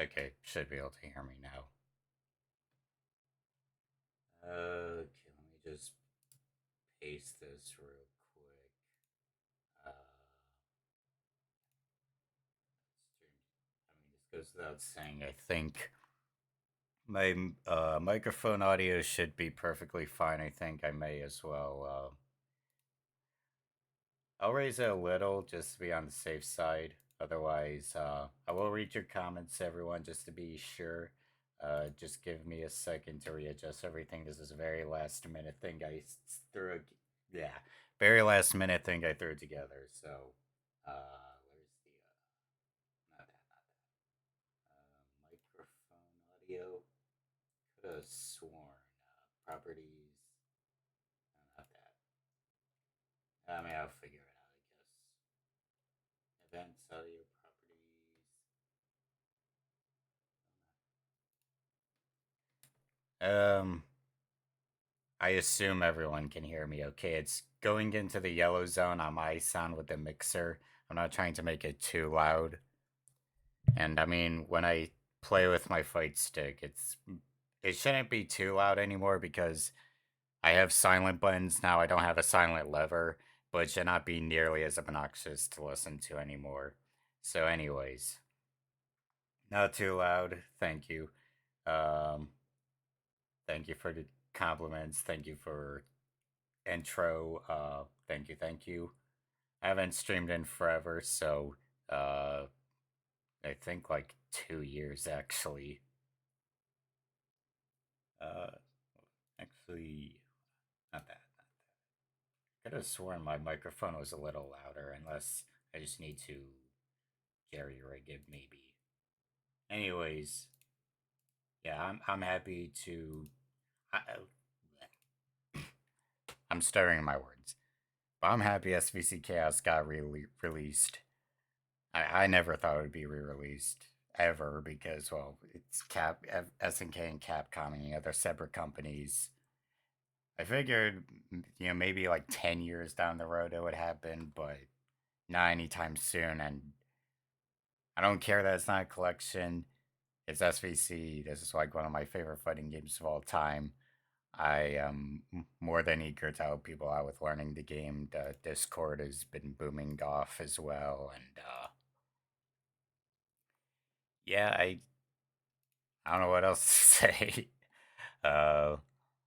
Okay, should be able to hear me now. Okay, let me just paste this real quick. This goes without saying. I think my microphone audio should be perfectly fine. I think I may as well. I'll raise it a little just to be on the safe side. Otherwise, I will read your comments, everyone, just to be sure. Just give me a second to readjust everything. This is a very last minute thing I threw. Yeah, very last minute thing I threw together. So, where's the not that, not that. Microphone audio. Could have sworn properties. Not that. I mean, I'll figure it out. I guess. Events audio properties. I assume everyone can hear me okay. It's going into the yellow zone on my sound with the mixer. I'm not trying to make it too loud. And I mean, when I play with my fight stick, it shouldn't be too loud anymore because I have silent buttons now. I don't have a silent lever, but it should not be nearly as obnoxious to listen to anymore. So anyways, not too loud. Thank you. Um Thank you for the compliments. Thank you for intro. Thank you, thank you. I haven't streamed in forever, so uh, I think like 2 years actually. Uh, actually, not that. Could have sworn my microphone was a little louder, unless I just need to jerry rig it, maybe. Anyways, yeah, I'm happy to. I'm stuttering my words. But I'm happy SVC Chaos got released. I never thought it would be re-released ever because, well, it's SNK and Capcom and other separate companies. I figured, maybe like 10 years down the road it would happen, but not anytime soon. And I don't care that it's not a collection. It's SVC. This is like one of my favorite fighting games of all time. I am more than eager to help people out with learning the game. The Discord has been booming off as well, and yeah, I don't know what else to say. Uh,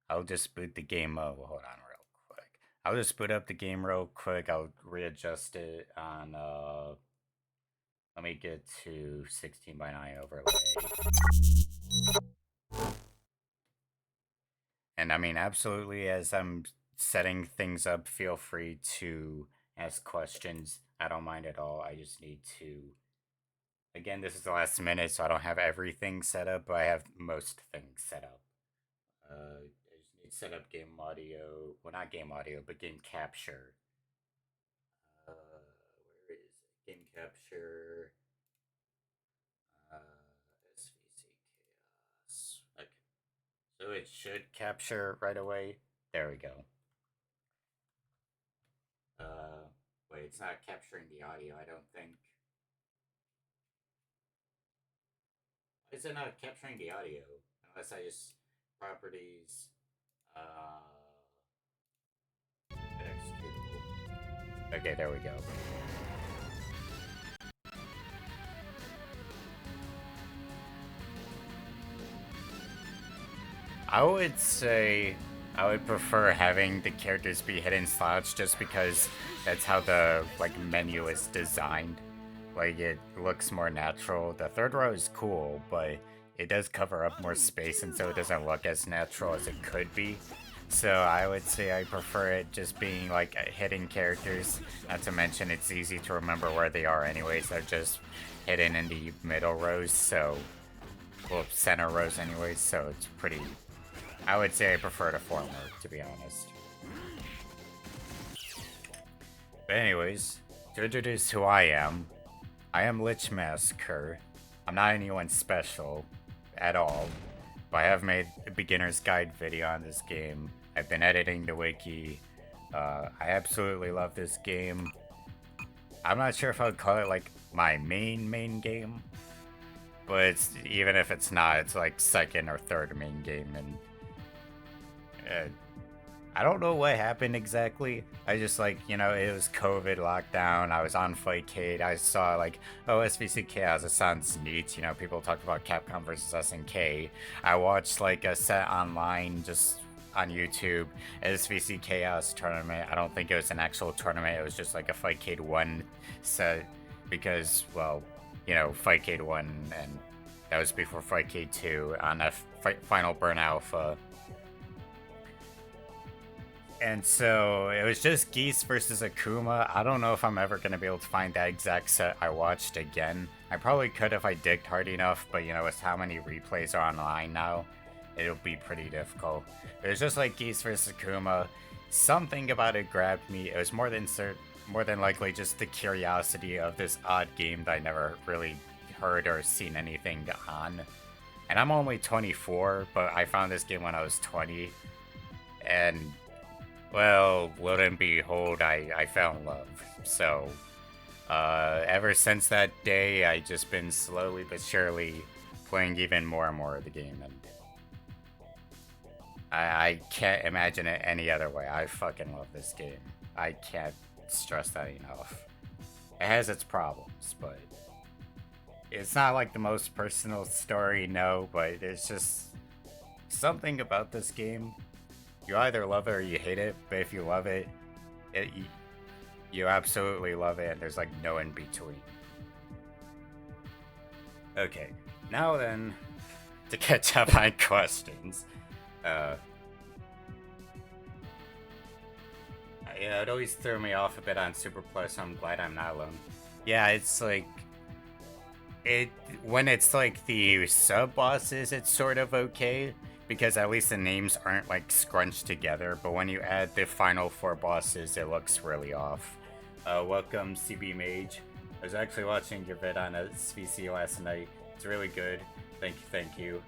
I'll just boot the game up. Hold on, real quick. I'll just boot up the game real quick. I'll readjust it on. Let me get to 16:9 overlay. And I mean, absolutely, as I'm setting things up, feel free to ask questions. I don't mind at all. I just need to. Again, this is the last minute, so I don't have everything set up, but I have most things set up. I just need to set up game audio. Well, not game audio, but game capture. Where is it? Game capture. SVC Chaos. Okay. So it should capture right away. There we go. Wait, it's not capturing the audio, I don't think. Why is it not capturing the audio? Unless I just properties, executable. Okay, there we go. I would say I would prefer having the characters be hidden slots just because that's how the menu is designed. Like it looks more natural. The third row is cool, but it does cover up more space and so it doesn't look as natural as it could be. So I would say I prefer it just being like hidden characters. Not to mention it's easy to remember where they are anyways. They're just hidden in the middle rows, so well, center rows anyways, so it's pretty I would say I prefer the former, to be honest. But anyways, to introduce who I am Lich Massacre. I'm not anyone special at all, but I have made a beginner's guide video on this game. I've been editing the wiki. I absolutely love this game. I'm not sure if I would call it like my main game, but even if it's not, it's like second or third main game, and I don't know what happened exactly. I just like, you know, it was COVID lockdown. I was on Fightcade. I saw like, oh, SVC Chaos. It sounds neat. You know, people talked about Capcom versus SNK. I watched like a set online just on YouTube, SVC Chaos tournament. I don't think it was an actual tournament. It was just like a Fightcade 1 set because, well, you know, Fightcade 1 and that was before Fightcade 2 on a Final Burn Alpha. And so it was just Geese versus Akuma. I don't know if I'm ever going to be able to find that exact set I watched again. I probably could if I digged hard enough, but you know, with how many replays are online now, it'll be pretty difficult. It was just like Geese versus Akuma. Something about it grabbed me. It was more than likely just the curiosity of this odd game that I never really heard or seen anything on. And I'm only 24, but I found this game when I was 20. And well, lo and behold, I fell in love. So, ever since that day, I just been slowly but surely playing even more and more of the game, and I can't imagine it any other way. I fucking love this game. I can't stress that enough. It has its problems, but it's not like the most personal story, no, but there's just something about this game. You either love it or you hate it, but if you love it, you absolutely love it, and there's like no in between. Okay, now then, to catch up on questions. Yeah, it always threw me off a bit on Super Plus, so I'm glad I'm not alone. Yeah, it's like, when it's like the sub-bosses, it's sort of okay, because at least the names aren't like scrunched together, but when you add the final 4 bosses, it looks really off. Welcome, CB Mage. I was actually watching your vid on SVC last night. It's really good. Thank you.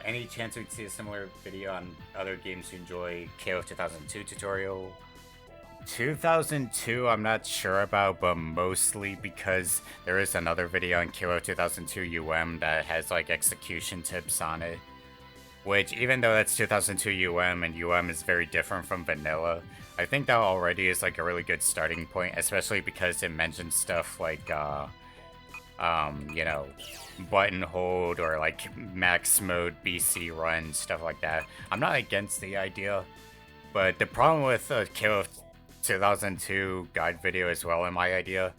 Any chance we'd see a similar video on other games you enjoy? KO 2002 tutorial? 2002 I'm not sure about, but mostly because there is another video on KO 2002 UM that has like execution tips on it. Which, even though that's 2002 UM, and UM is very different from vanilla, I think that already is like a really good starting point, especially because it mentions stuff like, you know, button hold or like max mode BC run, stuff like that. I'm not against the idea, but the problem with KO 2002 guide video as well, in my idea,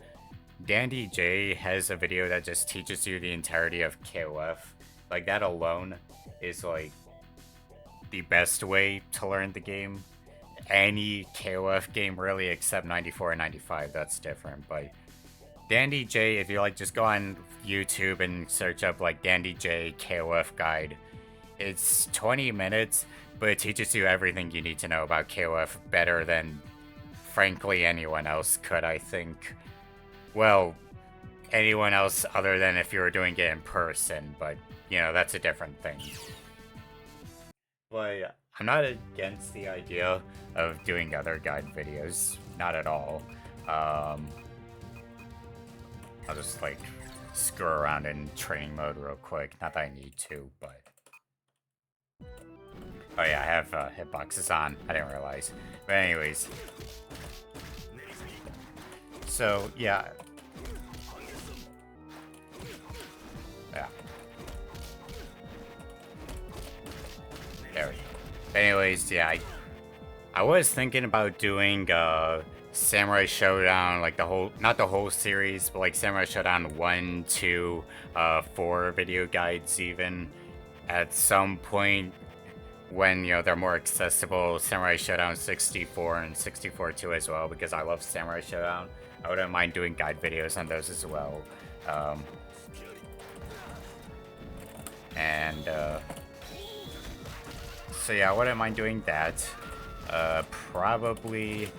Dandy J has a video that just teaches you the entirety of KOF. Like, that alone is like the best way to learn the game. Any KOF game really, except 94 and 95, that's different. But Dandy J, if you like, just go on YouTube and search up like Dandy J KOF guide. It's 20 minutes, but it teaches you everything you need to know about KOF better than frankly anyone else could, I think. Well, anyone else other than if you were doing it in person, but you know, that's a different thing. But I'm not against the idea of doing other guide videos, not at all. I'll just like screw around in training mode real quick, not that I need to, but oh yeah, I have hitboxes on, I didn't realize. But anyways, so yeah. There we go. Anyways, yeah, I was thinking about doing Samurai Showdown, like the whole, not the whole series, but like Samurai Showdown 1, 2, 4 video guides even at some point when, you know, they're more accessible. Samurai Showdown 64 and 64 too as well, because I love Samurai Showdown. I wouldn't mind doing guide videos on those as well. So yeah, I wouldn't mind doing that. Probably...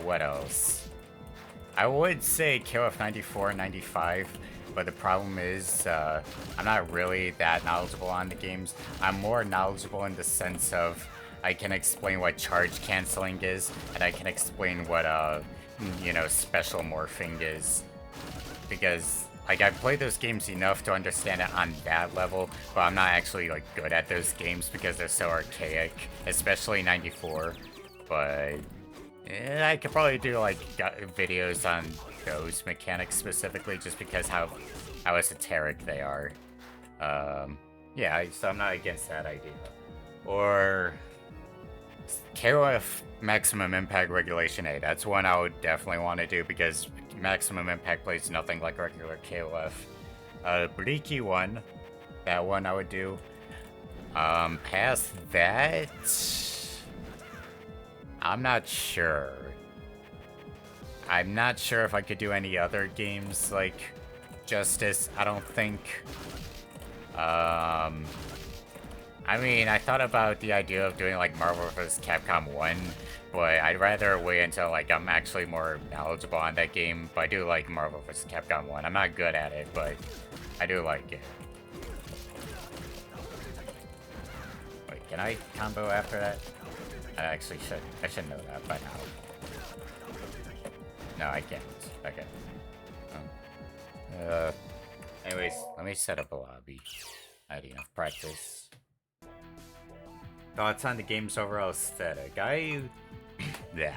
what else? I would say KOF 94 and 95, but the problem is I'm not really that knowledgeable on the games. I'm more knowledgeable in the sense of I can explain what charge canceling is, and I can explain what, you know, special morphing is. Because, like, I've played those games enough to understand it on that level, but I'm not actually, like, good at those games because they're so archaic, especially 94. But I could probably do, like, videos on those mechanics specifically just because how esoteric they are. Yeah, so I'm not against that idea. Or KOF Maximum Impact Regulation A. That's one I would definitely want to do because Maximum Impact plays nothing like regular KOF. Briki 1. That one I would do. Past that... I'm not sure. I'm not sure if I could do any other games like Justice. I don't think. I mean, I thought about the idea of doing like Marvel vs. Capcom 1, but I'd rather wait until like I'm actually more knowledgeable on that game. But I do like Marvel vs. Capcom 1. I'm not good at it, but I do like it. Wait, can I combo after that? I should know that by now. No, I can't. Okay. Anyways, let me set up a lobby. I had enough practice. Thoughts on the game's overall aesthetic? Yeah.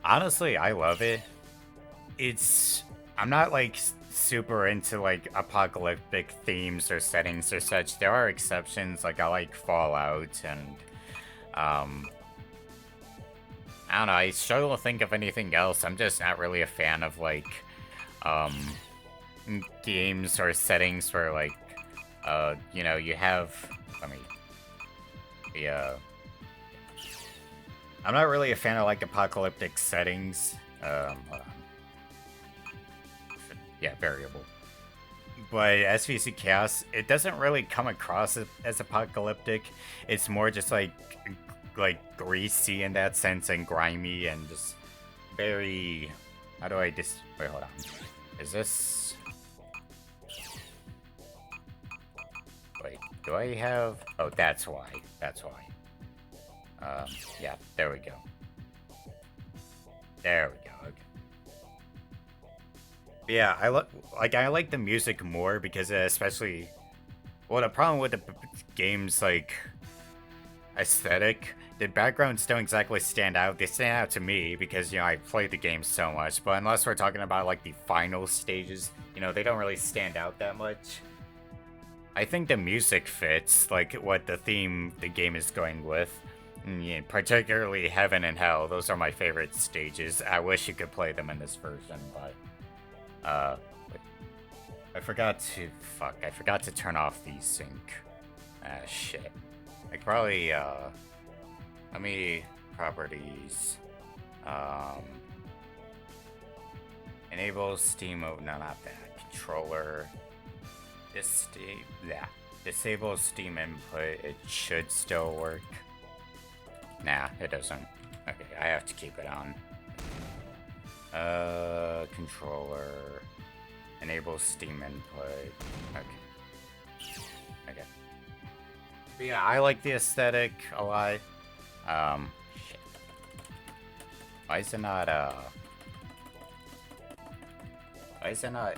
Honestly, I love it. I'm not like super into like apocalyptic themes or settings or such. There are exceptions, like I like Fallout and I don't know, I struggle to think of anything else. I'm just not really a fan of like games or settings where like you know, you have I'm not really a fan of like apocalyptic settings. Hold on. Yeah, variable. But SVC Chaos, it doesn't really come across as apocalyptic. It's more just like greasy in that sense and grimy and just very... How do I just... Wait, hold on. Is this... Wait, do I have... Oh, that's why. That's why. Yeah, there we go. There we go, okay. Yeah, I like the music more because especially... Well, the problem with the game's, like, aesthetic, the backgrounds don't exactly stand out. They stand out to me because, you know, I played the game so much, but unless we're talking about, like, the final stages, you know, they don't really stand out that much. I think the music fits, like, what the theme the game is going with. Yeah, particularly Heaven and Hell, those are my favorite stages. I wish you could play them in this version, but... wait. I forgot to turn off the sync. Ah, shit. I could probably, let me... Properties... Enable Steam mode... No, not that. Controller... Disable Steam input. It should still work. Nah, it doesn't. Okay, I have to keep it on. Controller. Enable Steam input. Okay. Okay. But yeah, I like the aesthetic a lot. Shit. Why is it not, Why is it not...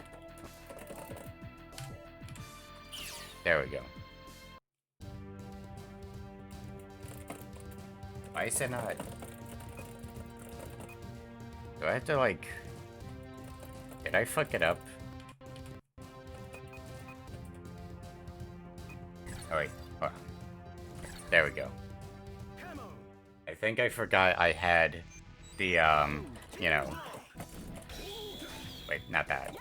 There we go. Why is it not... Do I have to, like... Did I fuck it up? Oh, wait. Hold on. There we go. I think I forgot I had the, you know... Wait, not that.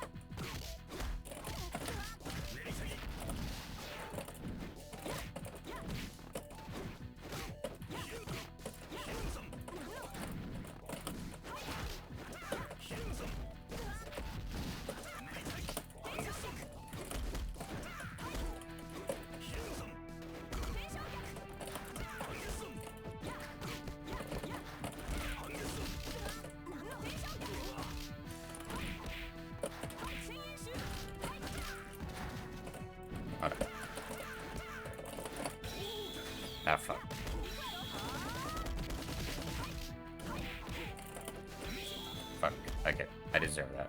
fuck. Okay, I deserve that.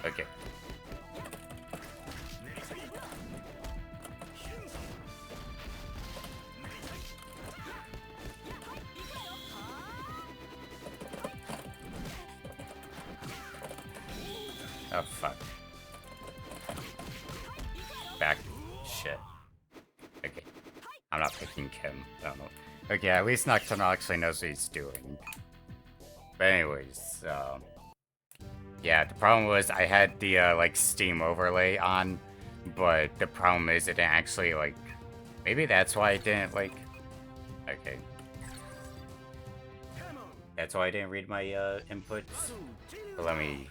Okay. Oh, fuck. Back. Shit. Okay. I'm not picking Kim. I don't know. Okay, at least Nocturnal actually knows what he's doing. But anyways, yeah, the problem was I had the, like, Steam overlay on, but the problem is it didn't actually, like... Maybe that's why I didn't, like... Okay. That's why I didn't read my, inputs. But let me...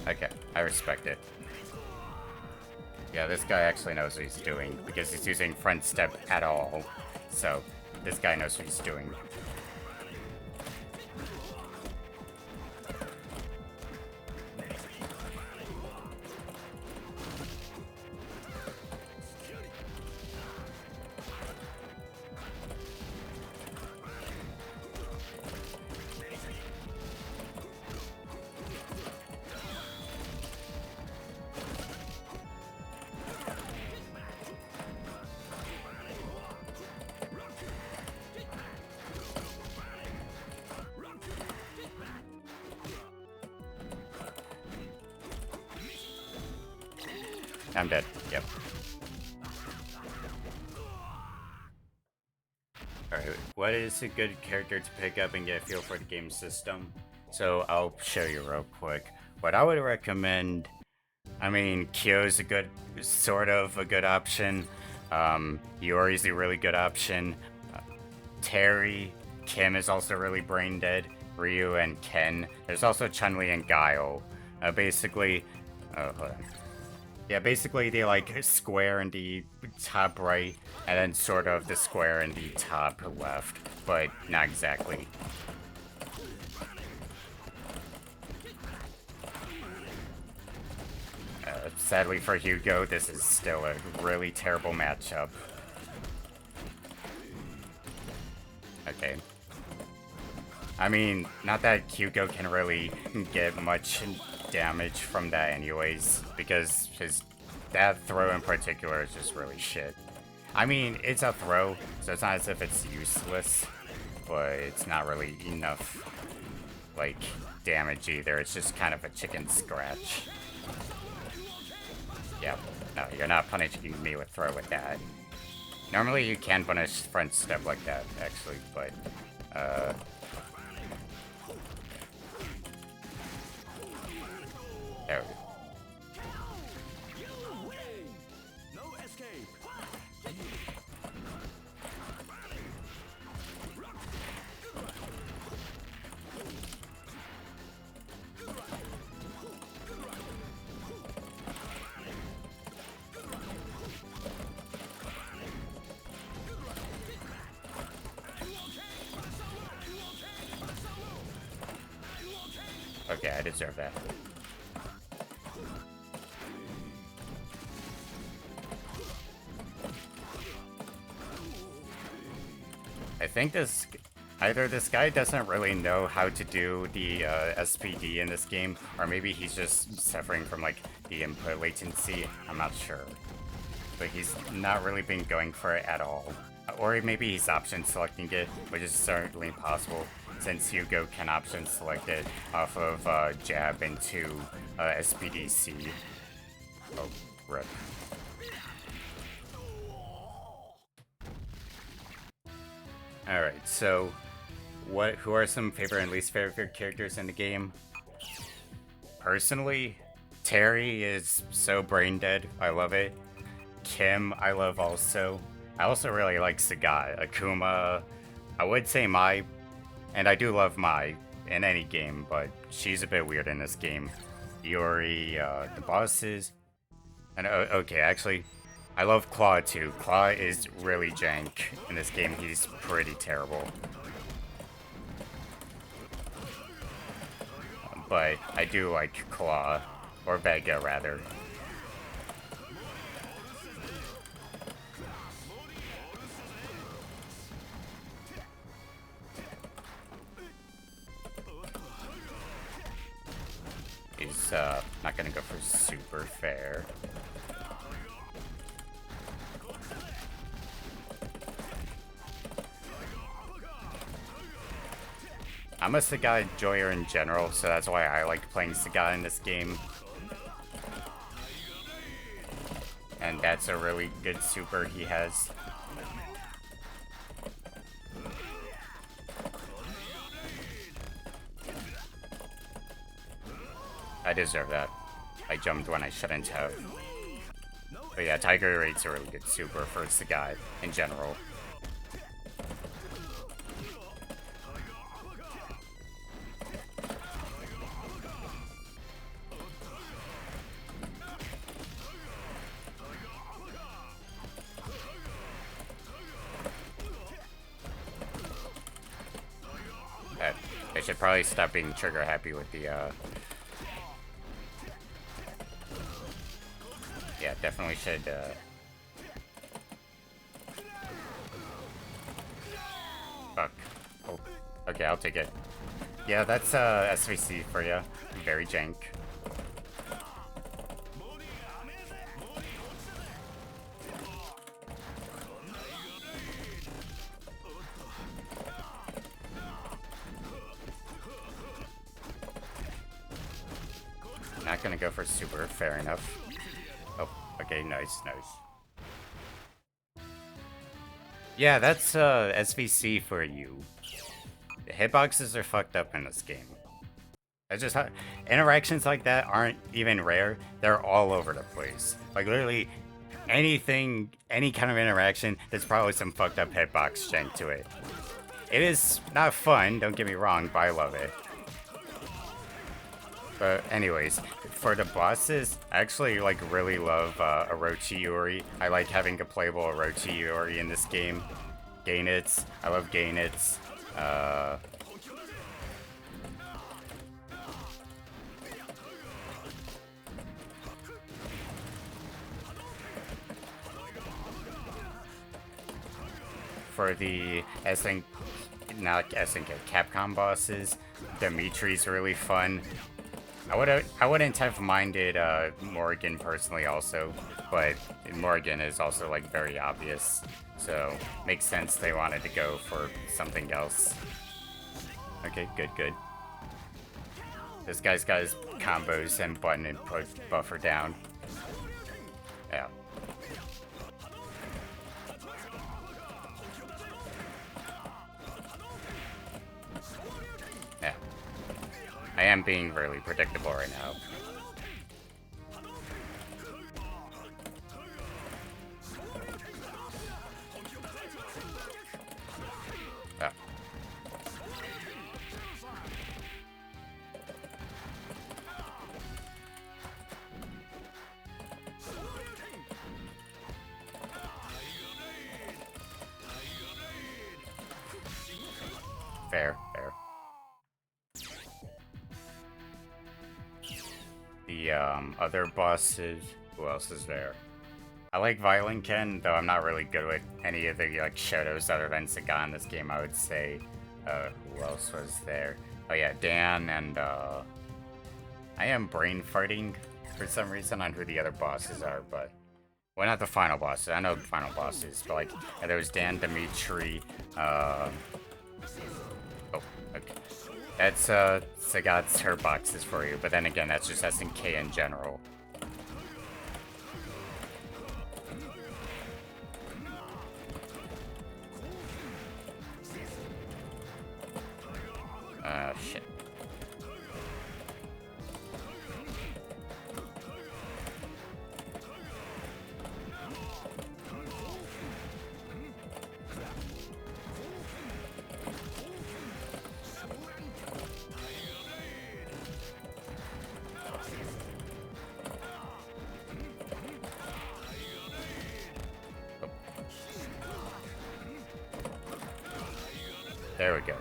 Okay, I respect it. Yeah, this guy actually knows what he's doing, because he's using front step at all. So, this guy knows what he's doing. I'm dead. Yep. Alright, what is a good character to pick up and get a feel for the game system? So I'll show you real quick. What I would recommend, I mean, Kyo's a good, sort of a good option. Yori's a really good option. Terry, Kim is also really brain dead. Ryu and Ken. There's also Chun-Li and Guile. Basically, hold on. Yeah, basically they like square in the top right, and then sort of the square in the top left, but not exactly. Sadly for Hugo, this is still a really terrible matchup. Okay. I mean, not that Hugo can really get much damage from that anyways, because that throw in particular is just really shit. I mean, it's a throw, so it's not as if it's useless, but it's not really enough, like, damage either. It's just kind of a chicken scratch. Yeah, no, you're not punishing me with throw with that. Normally you can punish front step like that, actually, but, there we go. Okay, I deserve that. I think either this guy doesn't really know how to do the SPD in this game, or maybe he's just suffering from like the input latency. I'm not sure. But he's not really been going for it at all. Or maybe he's option selecting it, which is certainly possible, since Hugo can option select it off of jab into SPDC. Oh, Rip. Alright, so who are some favorite and least favorite characters in the game? Personally, Terry is so brain dead. I love it. Kim, I love also. I also really like Sagat. Akuma, I would say Mai, and I do love Mai in any game, but she's a bit weird in this game. Yuri, the bosses, and okay, actually, I love Claw too. Claw is really jank in this game. He's pretty terrible. But I do like Claw, or Vega rather. He's not gonna go for super fair. I'm a Sagat enjoyer in general, so that's why I like playing Sagat in this game. And that's a really good super he has. I deserve that. I jumped when I shouldn't have. But yeah, Tiger Raid's a really good super for Sagat in general. I should probably stop being trigger happy with the yeah, definitely should fuck. Oh, okay, I'll take it. Yeah, that's SVC for you. Very jank. Not gonna go for super, fair enough. Oh, okay, nice. Yeah, that's SVC for you. The hitboxes are fucked up in this game. That's just how interactions like that aren't even rare. They're all over the place. Like literally anything, any kind of interaction, there's probably some fucked up hitbox jank to it. It is not fun, don't get me wrong, but I love it. But anyways, for the bosses, I actually like really love Orochi Yuri. I like having a playable Orochi Yuri in this game. Gainitz, I love Gainitz. For the Capcom bosses, Dimitri's really fun. I wouldn't have minded Morgan personally also, but Morgan is also like very obvious, so makes sense they wanted to go for something else. Okay, good. This guy's got his combos and button and put buffer down. Yeah. Yeah. I am being really predictable right now. Oh. Fair. The other bosses, who else is there? I like Violent Ken, though I'm not really good with any of the like shadows other than Sagat in this game, I would say. Who else was there? Oh yeah, Dan and I am brain farting for some reason on who the other bosses are, but well, not the final bosses. I know the final bosses, but like there was Dan, Dimitri, oh, okay. That's Sagat's her boxes for you, but then again, that's just SNK in general. Shit. There we go.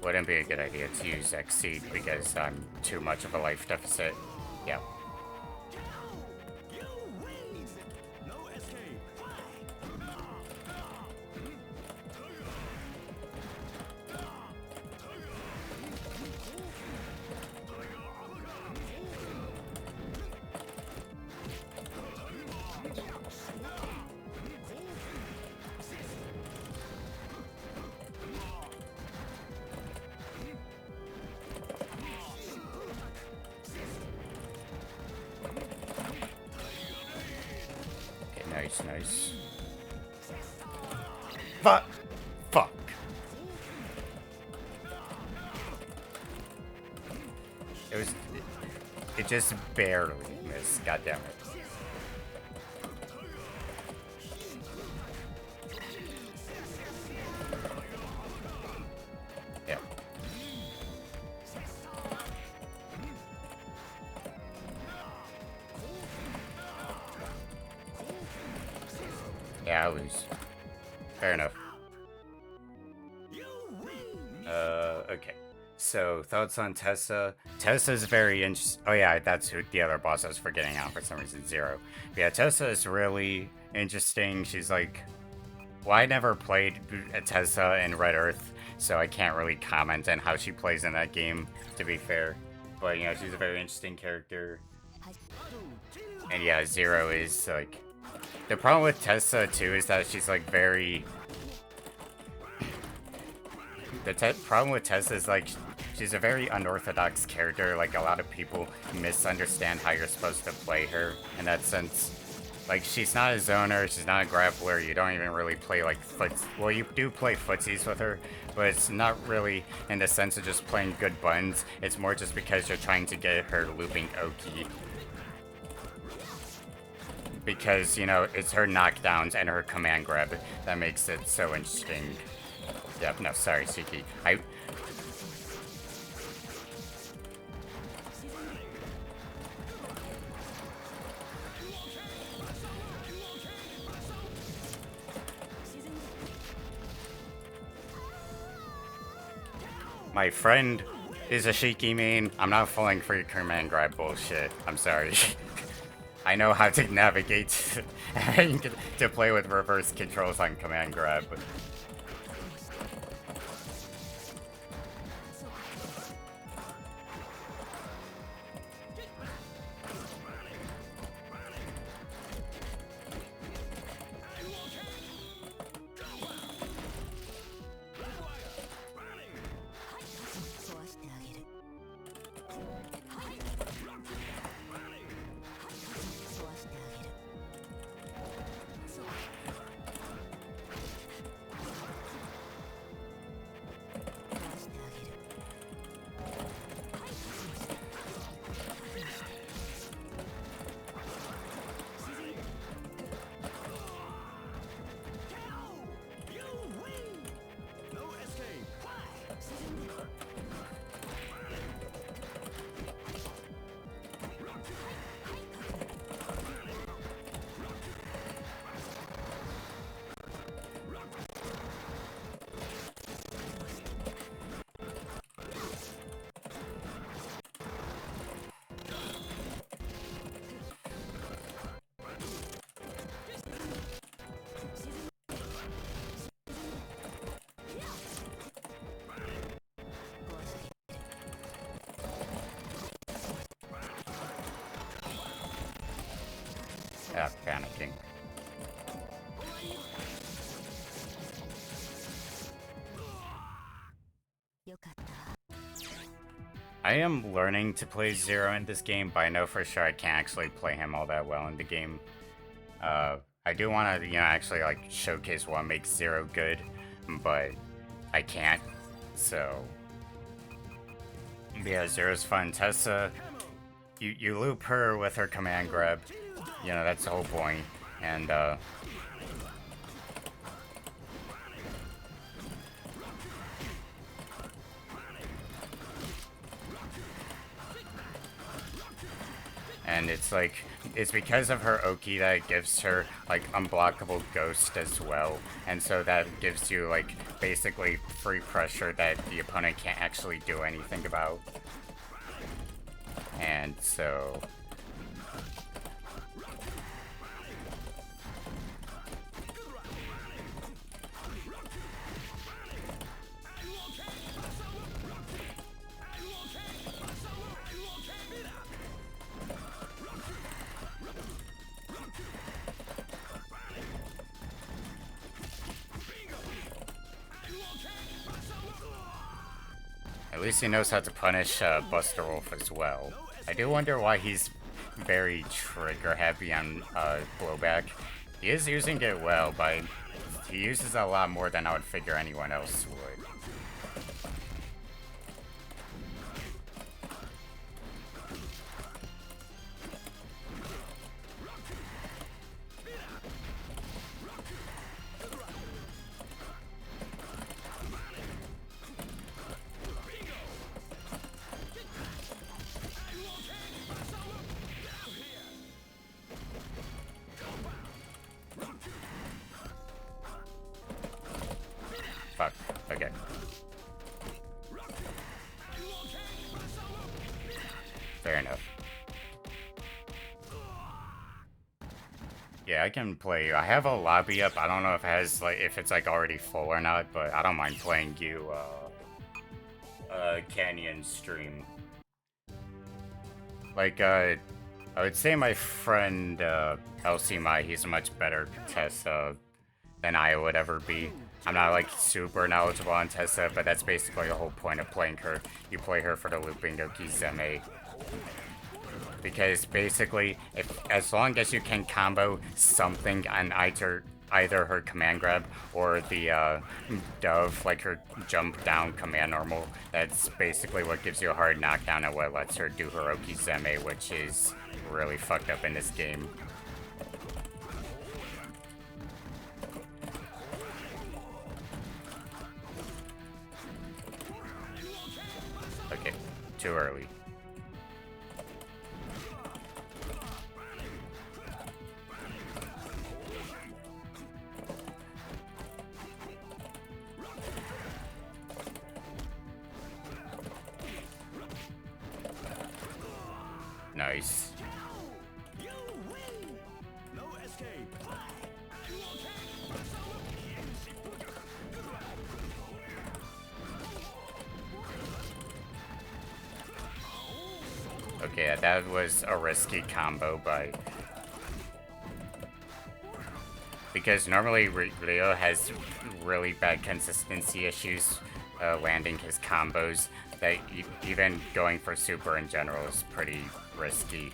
Wouldn't be a good idea to use Exceed because I'm too much of a life deficit. Yep. Nice. Fuck. It just barely missed. God damn it. Yeah. Yeah, I lose. Fair enough. Okay. So, thoughts on Tessa? Tessa's very interesting. Oh yeah, that's who the other boss I was forgetting out for some reason, Zero. But yeah, Tessa is really interesting. She's like... Well, I never played Tessa in Red Earth, so I can't really comment on how she plays in that game, to be fair. But, you know, she's a very interesting character. And yeah, Zero is, like... The problem with Tessa, too, is that she's, like, very... The problem with Tessa is, like, she's a very unorthodox character. Like, a lot of people misunderstand how you're supposed to play her in that sense. Like, she's not a zoner, she's not a grappler, you don't even really play, like, well, you do play footsies with her, but it's not really in the sense of just playing good buttons. It's more just because you're trying to get her looping Oki. Because, you know, it's her knockdowns and her command grab that makes it so interesting. Yep, no, sorry, Suki. My friend is a Shiki main. I'm not falling for your command grab bullshit. I'm sorry. I know how to navigate to play with reverse controls on command grab. panicking. I am learning to play Zero in this game, but I know for sure I can't actually play him all that well in the game. I do want to, actually like showcase what makes Zero good, but I can't. So yeah, Zero's fun. Tessa, you loop her with her command grab. That's the whole point. And it's because of her Oki that it gives her like unblockable ghost as well, and so that gives you like basically free pressure that the opponent can't actually do anything about. And so at least he knows how to punish Buster Wolf as well. I do wonder why he's very trigger happy on blowback. He is using it well, but he uses it a lot more than I would figure anyone else would. Fuck. Okay. Fair enough. Yeah, I can play you. I have a lobby up. I don't know if it's like already full or not, but I don't mind playing you Canyon stream. Like I would say my friend LC Mai, he's a much better Tessa than I would ever be. I'm not like super knowledgeable on Tessa, but that's basically the whole point of playing her. You play her for the looping Okizeme. Because basically, as long as you can combo something on either her command grab or the dove, like her jump down command normal, that's basically what gives you a hard knockdown and what lets her do her Okizeme, which is really fucked up in this game. Okay, too early. Nice. Okay, that was a risky combo, but because normally Rio has really bad consistency issues landing his combos, that even going for super in general is pretty risky.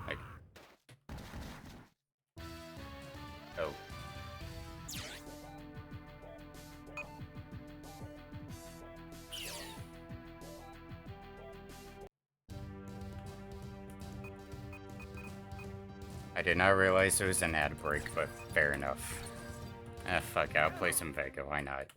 Like, oh. I did not realize there was an ad break, but fair enough. Ah, fuck, I'll play some Vega, why not?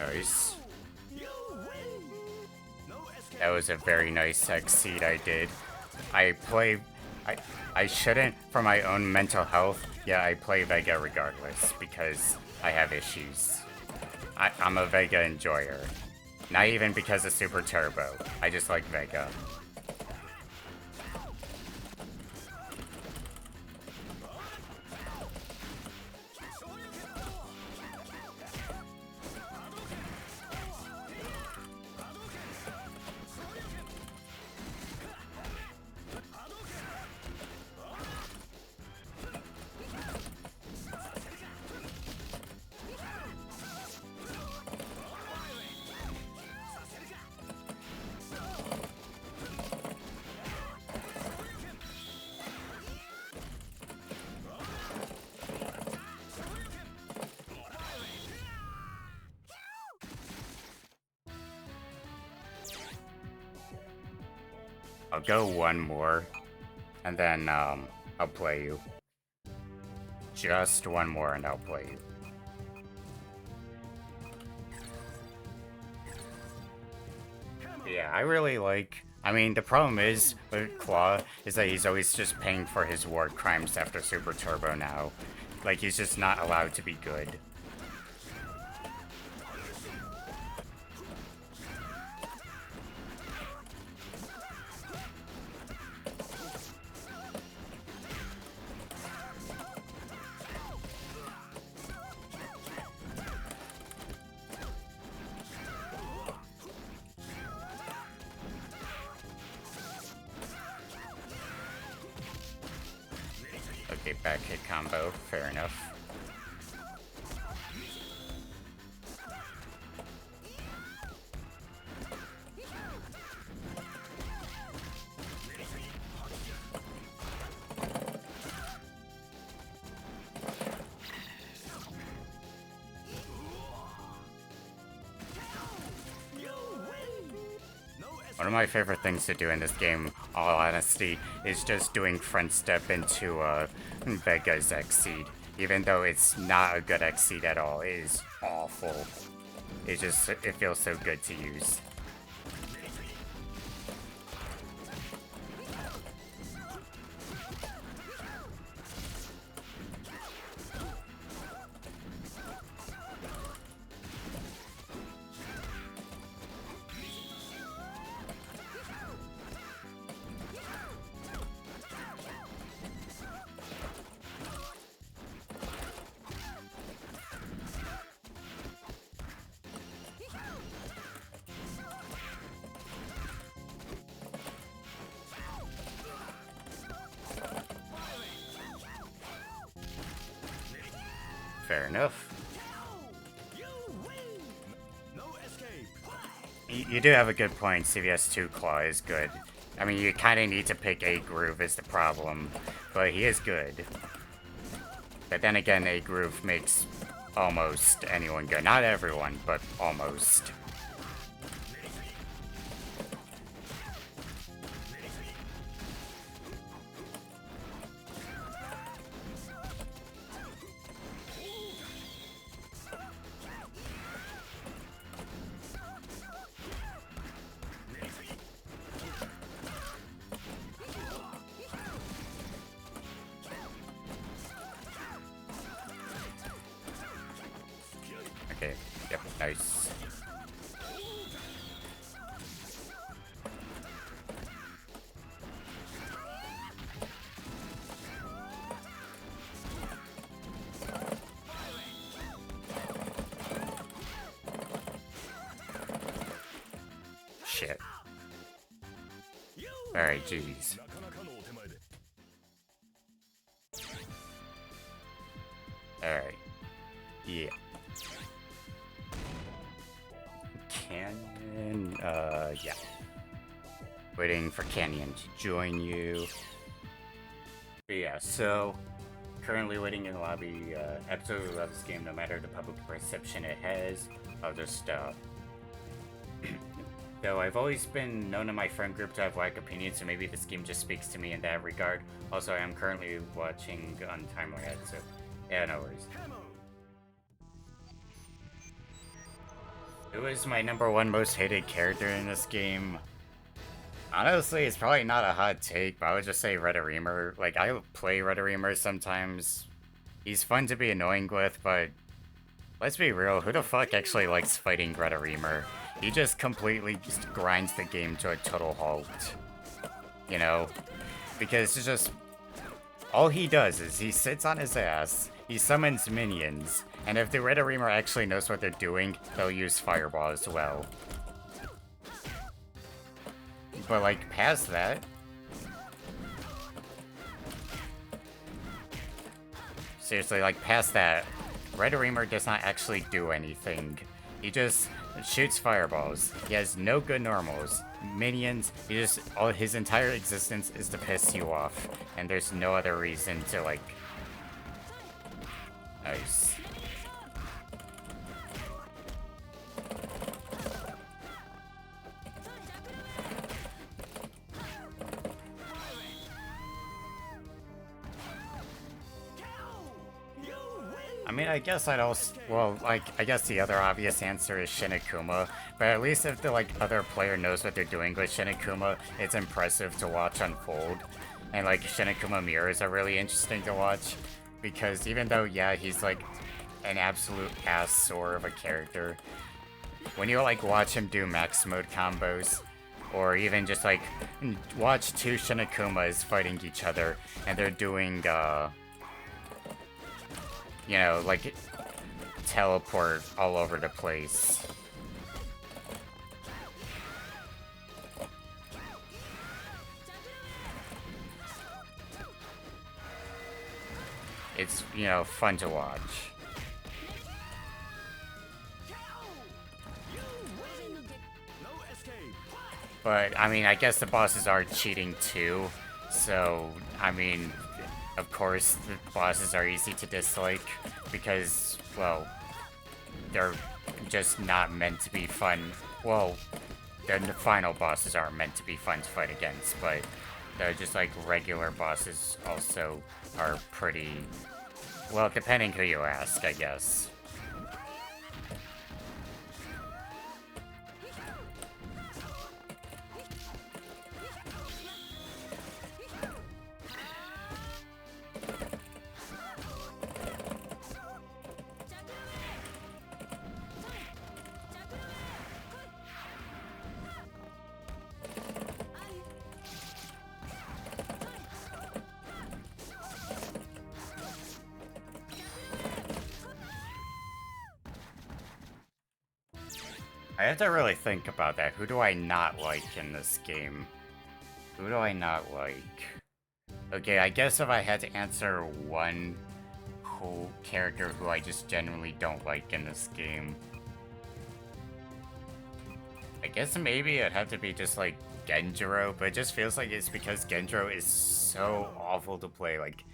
Nice. That was a very nice exceed I did. I play... I shouldn't, for my own mental health, yeah, I play Vega regardless, because I have issues. I'm a Vega enjoyer. Not even because of Super Turbo. I just like Vega. I'll go one more, and then I'll play you. Just one more and I'll play you. Yeah, I really like... I mean, the problem is with Claw is that he's always just paying for his war crimes after Super Turbo now. Like, he's just not allowed to be good. Okay, back hit combo, fair enough. One of my favorite things to do in this game, all honesty, is just doing front step into Vega's Exceed. Even though it's not a good Exceed at all, it is awful. It feels so good to use. Fair enough. You do have a good point. CVS 2 Claw is good. I mean, you kind of need to pick A Groove is the problem, but he is good. But then again, A Groove makes almost anyone good. Not everyone, but almost. Okay, yep, nice. Shit. Alright, GG's. Alright. Yeah. Canyon, yeah. Waiting for Canyon to join you. But yeah, so currently waiting in the lobby. Absolutely love this game no matter the public perception it has. I'll just, though I've always been known in my friend group to have whack opinions, so maybe this game just speaks to me in that regard. Also, I am currently watching on timer ahead, so yeah, no worries. Who is my #1 most hated character in this game? Honestly, it's probably not a hot take, but I would just say Redaremer. Like, I play Redaremer sometimes. He's fun to be annoying with, but let's be real, who the fuck actually likes fighting Redaremer? He just completely just grinds the game to a total halt. You know? Because it's just... all he does is he sits on his ass, he summons minions, and if the Redaremer actually knows what they're doing, they'll use Fireball as well. But like, past that... seriously, like, past that, Redaremer does not actually do anything. He just shoots fireballs. He has no good normals. Minions, all his entire existence is to piss you off. And there's no other reason to, like... nice. I mean, I guess I'd also... well, like, I guess the other obvious answer is Shinakuma, but at least if the, like, other player knows what they're doing with Shinakuma, it's impressive to watch unfold. And, like, Shinakuma mirrors are really interesting to watch, because even though, yeah, he's, like, an absolute ass sore of a character, when you, like, watch him do max mode combos, or even just, like, watch two Shinakumas fighting each other, and they're doing, you know, like, teleport all over the place. It's, you know, fun to watch. But, I mean, I guess the bosses are cheating too, so, I mean... of course, the bosses are easy to dislike because, well, they're just not meant to be fun. Well, the final bosses aren't meant to be fun to fight against, but they're just like regular bosses also are pretty, well, depending who you ask, I guess. I have to really think about that. Who do I not like in this game? Who do I not like? Okay, I guess if I had to answer one character who I just genuinely don't like in this game, I guess maybe it'd have to be just like Genjiro, but it just feels like it's because Genjiro is so awful to play. Like,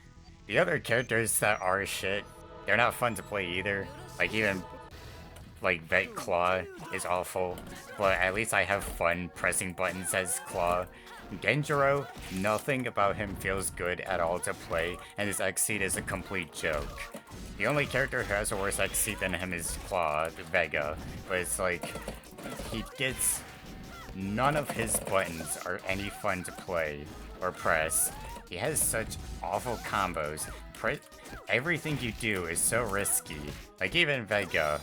the other characters that are shit, they're not fun to play either. Like, even like Vet Claw is awful, but at least I have fun pressing buttons as Claw. Genjiro, nothing about him feels good at all to play, and his X-Seed is a complete joke. The only character who has a worse X-Seed than him is Claw, Vega, but it's like, he gets... none of his buttons are any fun to play or press. He has such awful combos. Everything you do is so risky. Like, even Vega,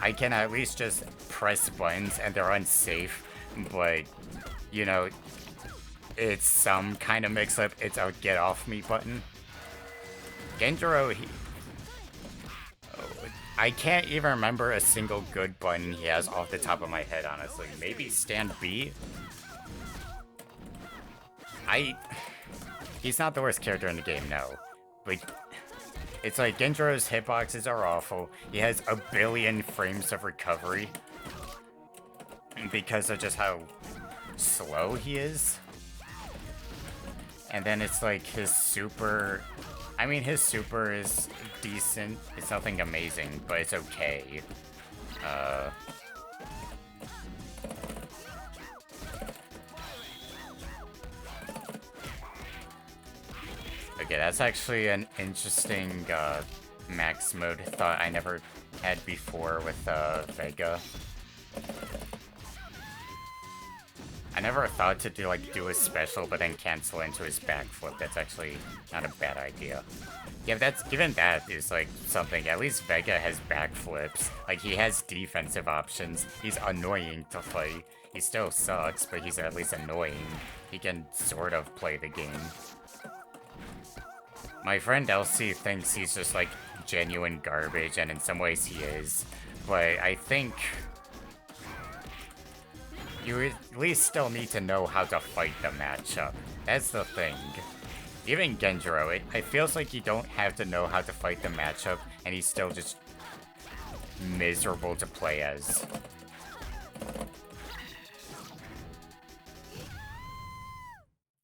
I can at least just press buttons and they're unsafe, but, you know, it's some kind of mix-up. It's a get off me button. Genjiro, I can't even remember a single good button he has off the top of my head, honestly. Maybe stand B? He's not the worst character in the game, no. But it's like, Genjiro's hitboxes are awful. He has a billion frames of recovery because of just how slow he is. And then it's like his super... I mean, his super is decent. It's nothing amazing, but it's okay. Okay, that's actually an interesting max mode thought I never had before with Vega. I never thought to do a special but then cancel into his backflip. That's actually not a bad idea. Yeah, even that is like something. At least Vega has backflips. Like he has defensive options. He's annoying to fight. He still sucks, but he's at least annoying. He can sort of play the game. My friend Elsie thinks he's just like genuine garbage, and in some ways he is. But I think you at least still need to know how to fight the matchup. That's the thing. Even Genjiro, it feels like you don't have to know how to fight the matchup, and he's still just miserable to play as.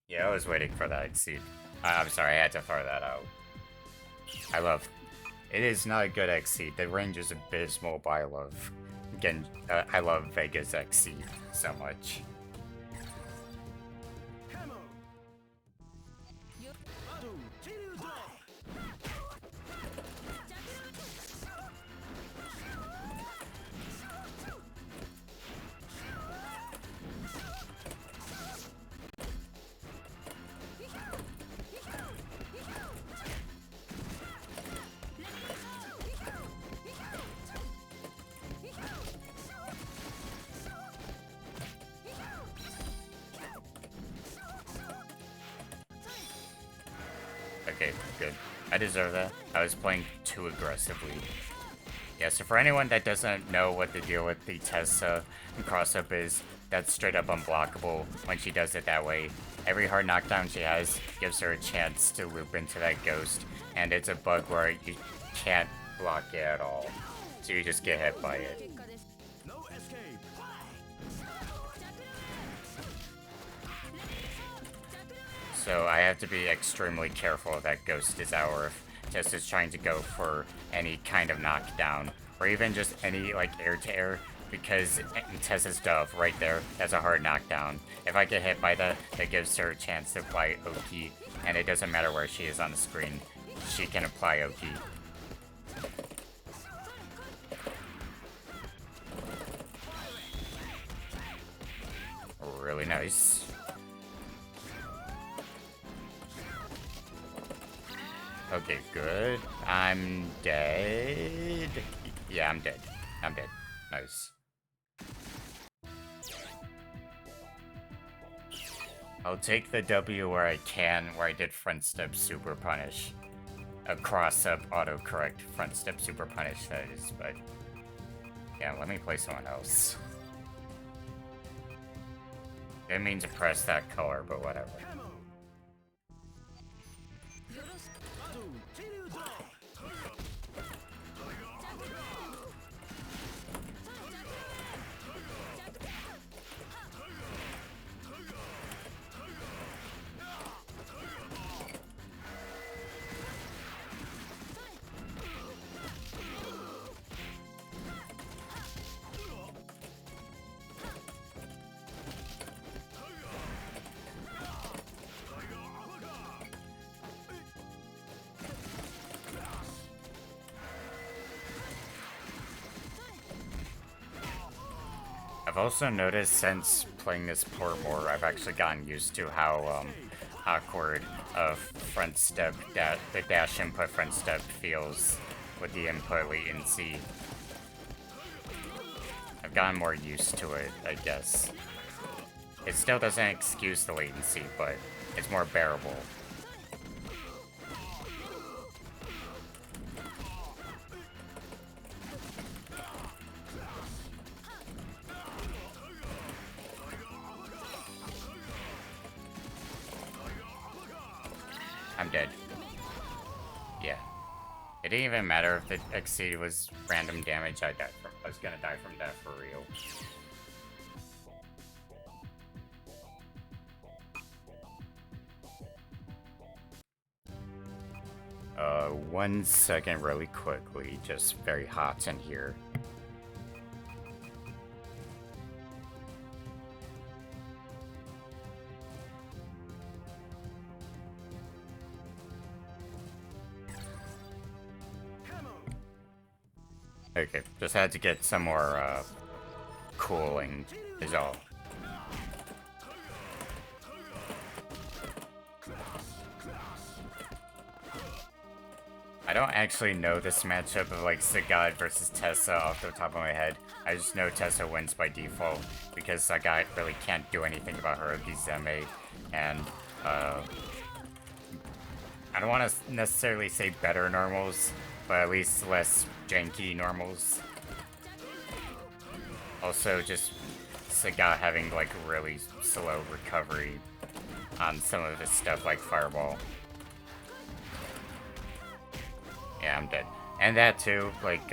Yeah, I was waiting for that exceed. I'm sorry, I had to throw that out. It is not a good exceed. The range is abysmal, but I love Vega's exceed so much. Okay, good. I deserve that. I was playing too aggressively. Yeah, so for anyone that doesn't know what the deal with the Tessa cross-up is, that's straight up unblockable when she does it that way. Every hard knockdown she has gives her a chance to loop into that ghost, and it's a bug where you can't block it at all. So you just get hit by it. So I have to be extremely careful if that ghost is out, or if Tessa's trying to go for any kind of knockdown, or even just any like air-to-air, because Tessa's dove right there, that's a hard knockdown. If I get hit by that, that gives her a chance to apply Oki, and it doesn't matter where she is on the screen, she can apply Oki. Really nice. Okay, good. I'm dead. Yeah, I'm dead. I'm dead. Nice. I'll take the W where I can, where I did front step super punish. A cross-up autocorrect front step super punish, that is, but... yeah, let me play someone else. Didn't mean to press that color, but whatever. I've also noticed since playing this port more, I've actually gotten used to how awkward a front step, the dash input front step feels with the input latency. I've gotten more used to it, I guess. It still doesn't excuse the latency, but it's more bearable. I'm dead. Yeah. It didn't even matter if the exceed was random damage. I was gonna die from that for real. 1 second really quickly, just very hot in here. Okay, just had to get some more cooling is all. I don't actually know this matchup of like Sagat versus Tessa off the top of my head. I just know Tessa wins by default because Sagat really can't do anything about Haruki Zeme, and I don't want to necessarily say better normals, but at least less janky normals. Also, just Sagat having like really slow recovery on some of his stuff like Fireball. Yeah, I'm dead. And that too, like,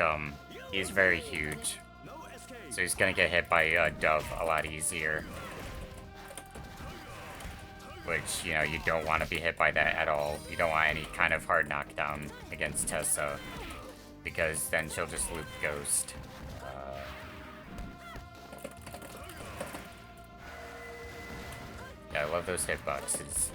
he's very huge. So he's gonna get hit by Dove a lot easier. Which, you know, you don't want to be hit by that at all. You don't want any kind of hard knockdown against Tessa, because then she'll just loop Ghost. Yeah, I love those hitboxes.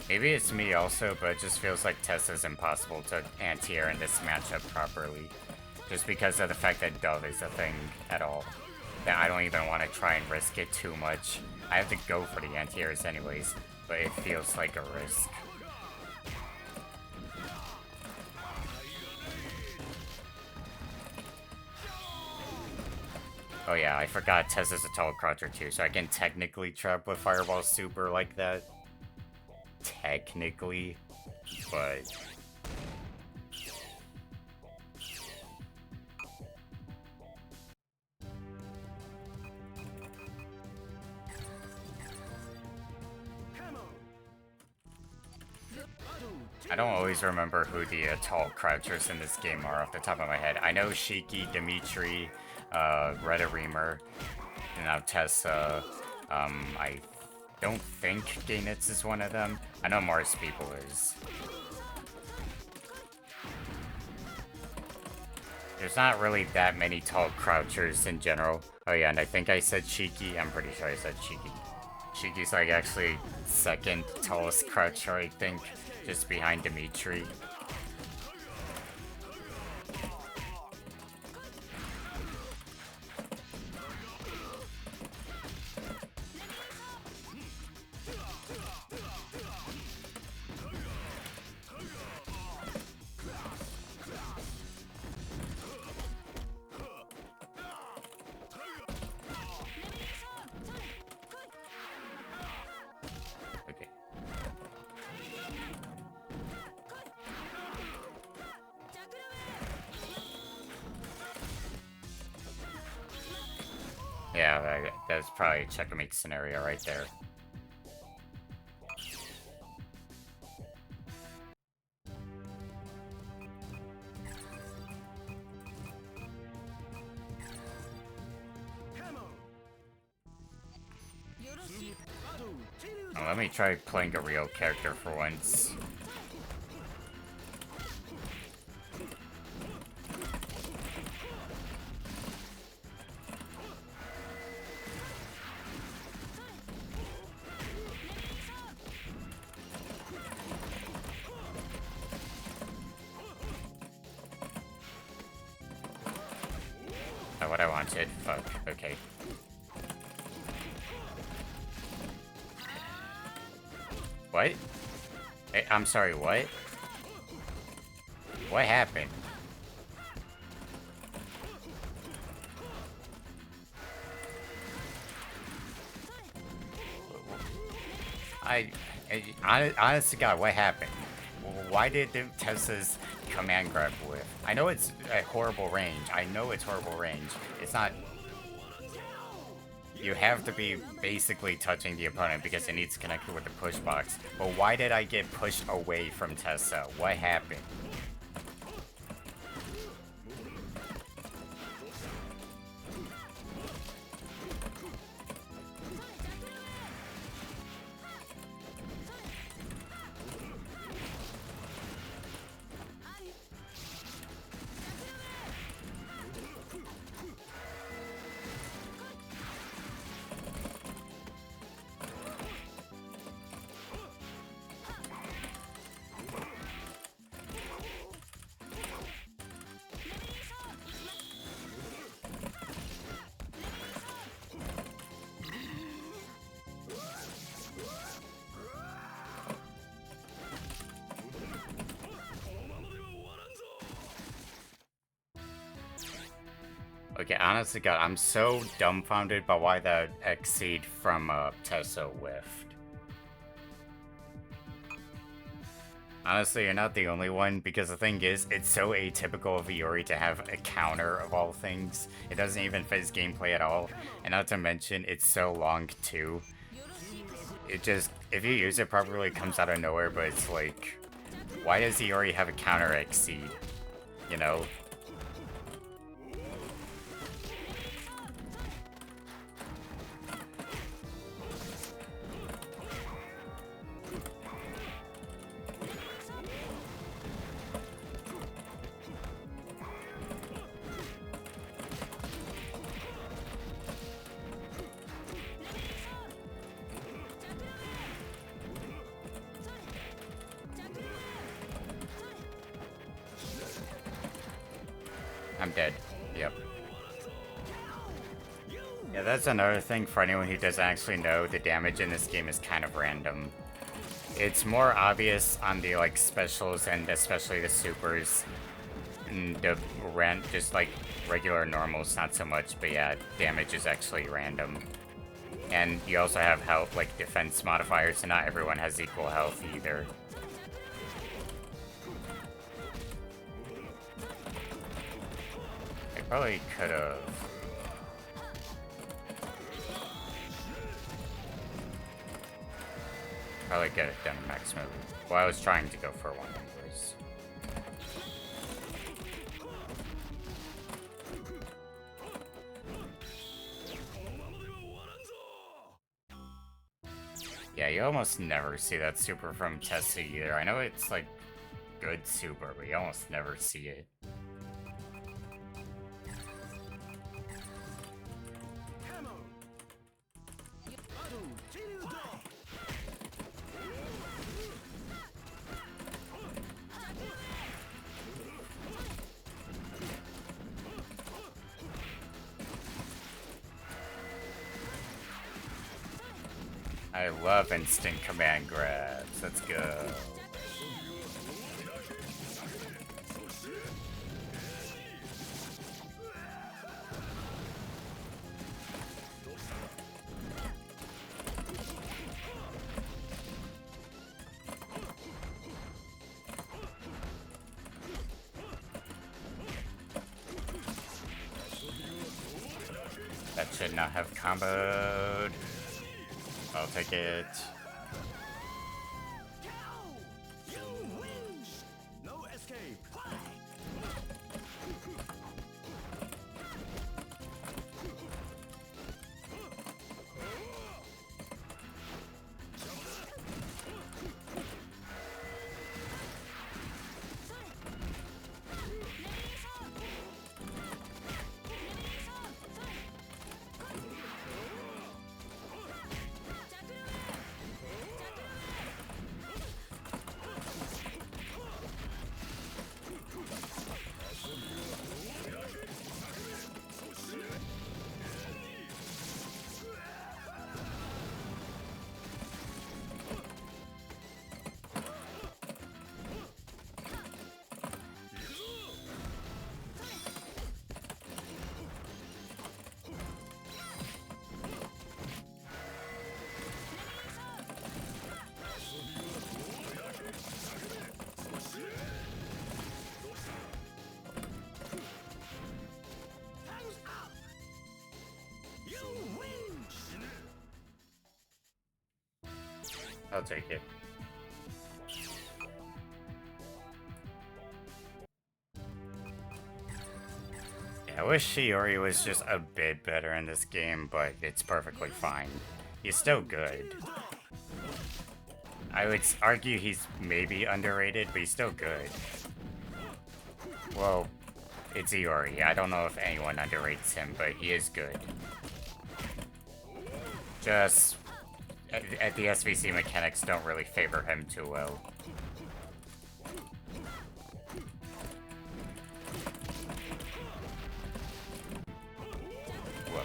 Maybe it's me also, but it just feels like Tessa's impossible to anti-air in this matchup properly. Just because of the fact that Dove is a thing at all. That I don't even want to try and risk it too much. I have to go for the anti-airs anyways, but it feels like a risk. Oh yeah, I forgot Tessa's a tall croucher too, so I can technically trap with Fireball Super like that. Technically, but I don't always remember who the tall crouchers in this game are off the top of my head. I know Shiki, Dimitri, Retta Reamer, and now Tessa. I don't think Gaynitz is one of them. I know Mars People is. There's not really that many tall crouchers in general. Oh yeah, and I think I said Shiki. I'm pretty sure I said Shiki. Shiki's like actually second tallest croucher, I think, just behind Dimitri. Yeah, that's probably a checkmate scenario right there. Oh, let me try playing a real character for once. Not what I wanted. Fuck. Okay. What? Hey, I'm sorry, what? What happened? Honest to God, what happened? Why did Tessa's command grab whiff? I know it's a horrible range. I know it's horrible range. It's not... You have to be basically touching the opponent because it needs to connect with the push box. But why did I get pushed away from Tessa? What happened? Okay, honestly, God, I'm so dumbfounded by why that Exceed from Tessa whiffed. Honestly, you're not the only one, because the thing is, it's so atypical of Iori to have a counter of all things. It doesn't even fit his gameplay at all, and not to mention, it's so long too. It just, if you use it properly, it comes out of nowhere, but it's like, why does Iori have a counter Exceed? You know? I'm dead. Yep. Yeah, that's another thing for anyone who doesn't actually know. The damage in this game is kind of random. It's more obvious on the like specials and especially the supers. And the just like regular normals, not so much. But yeah, damage is actually random. And you also have health, like defense modifiers, so not everyone has equal health either. I probably could have. Probably get it done max move. Well, I was trying to go for one anyways. Yeah, you almost never see that super from Tessa either. I know it's like good super, but you almost never see it. I love instant command grabs. Let's go. That should not have comboed. I'll take it. No escape. I'll take it. Yeah, I wish Shiori was just a bit better in this game, but it's perfectly fine. He's still good. I would argue he's maybe underrated, but he's still good. Well, it's Iori. I don't know if anyone underrates him, but he is good. Just at the SVC mechanics don't really favor him too well. Whoa.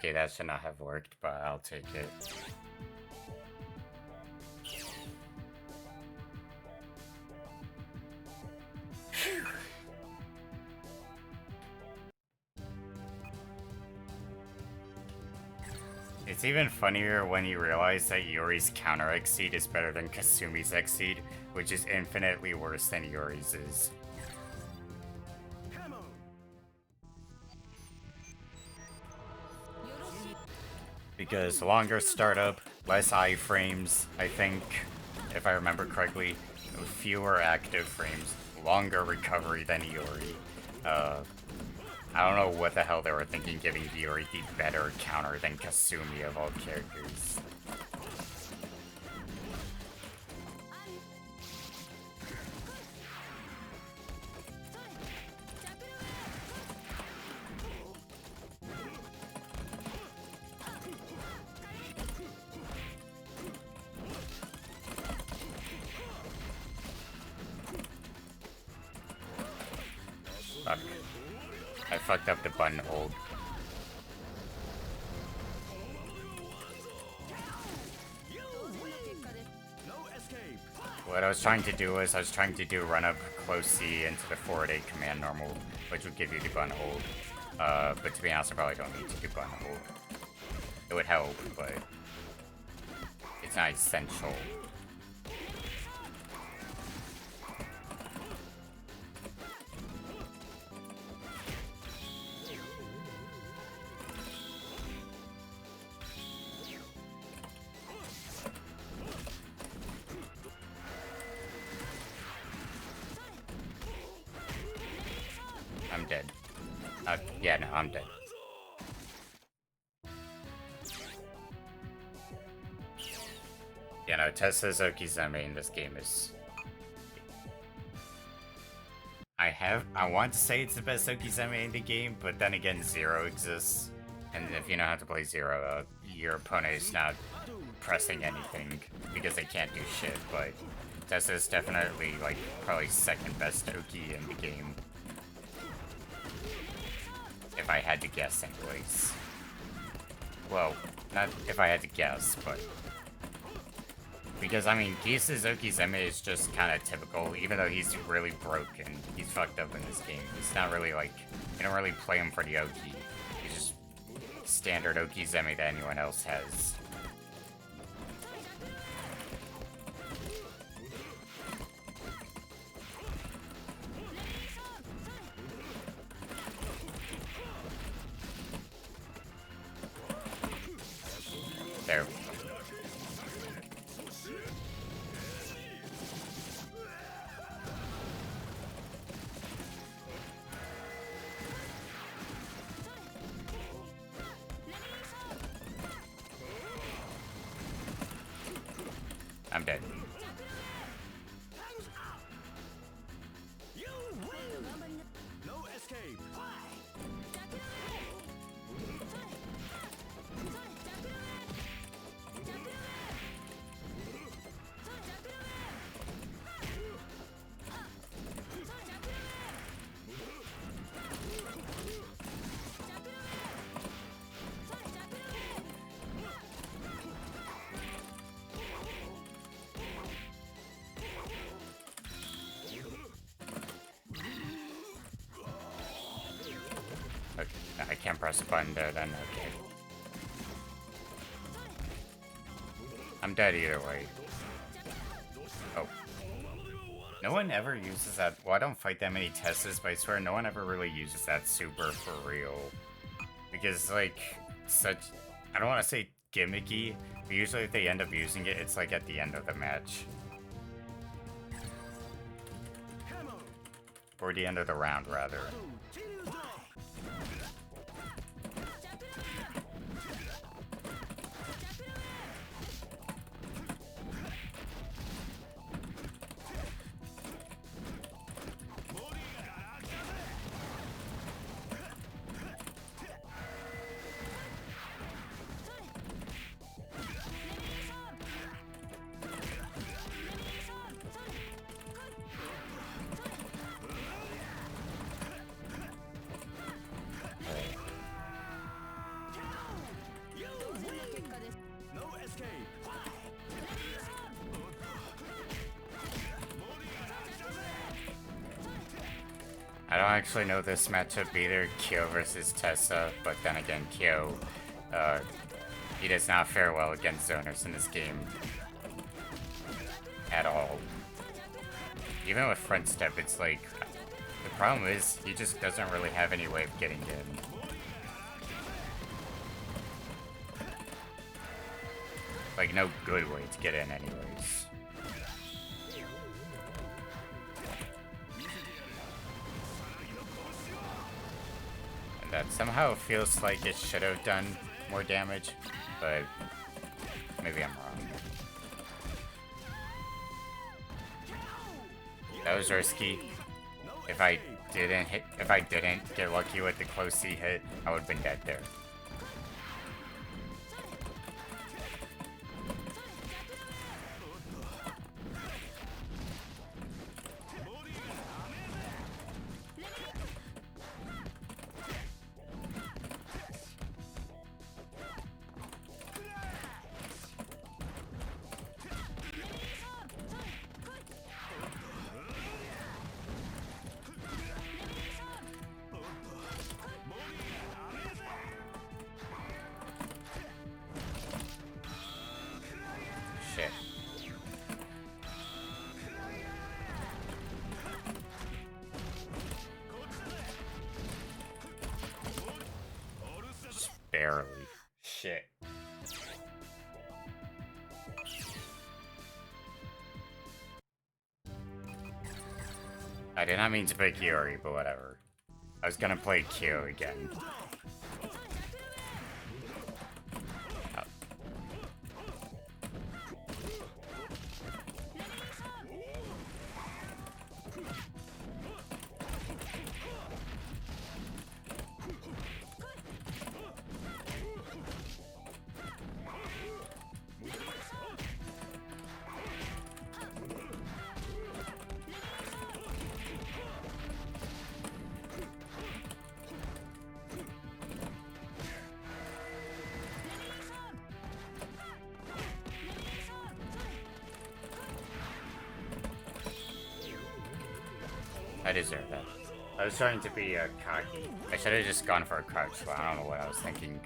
Okay, that should not have worked, but I'll take it. It's even funnier when you realize that Yuri's counter Exceed is better than Kasumi's Exceed, which is infinitely worse than Yuri's is. Because longer startup, less iframes, I think, if I remember correctly, fewer active frames, longer recovery than Yuri. I don't know what the hell they were thinking giving Yuri the better counter than Kasumi of all characters. Fuck. I fucked up the button hold. What I was trying to do was I was trying to do run up close C into the forward A command normal, which would give you the button hold. But to be honest, I probably don't need to do button hold. It would help, but it's not essential. I'm dead. Yeah, no, I'm dead. Yeah, no, Tessa's Okizeme in this game is... I want to say it's the best Okizeme in the game, but then again, Zero exists. And if you know how to play Zero, your opponent is not pressing anything, because they can't do shit, but Tessa is definitely, like, probably second best Oki in the game. If I had to guess, anyways. Well, not if I had to guess, but... Because, I mean, Geese's Okizeme is just kind of typical, even though he's really broken. He's fucked up in this game. He's not really, like... You don't really play him for the Oki. He's just standard Okizeme that anyone else has. There. I'm dead. No escape. Okay, I can't press a button there then, okay. I'm dead either way. Oh. No one ever uses that. Well, I don't fight that many Tessas, but I swear no one ever really uses that super for real. Because, like, such... I don't want to say gimmicky, but usually if they end up using it, it's like at the end of the match. Or the end of the round, rather. I don't actually know this matchup either, Kyo versus Tessa, but then again, Kyo, he does not fare well against zoners in this game. At all. Even with front step, it's like, the problem is, he just doesn't really have any way of getting in. Like, no good way to get in anyways. And that somehow feels like it should have done more damage, but maybe I'm wrong. That was risky. If I didn't get lucky with the close C hit, I would have been dead there. Shit. Just barely. Shit. I did not mean to pick Yuri, but whatever. I was gonna play Q again. I deserve that. I was trying to be cocky. I should have just gone for a crouch, but I don't know what I was thinking.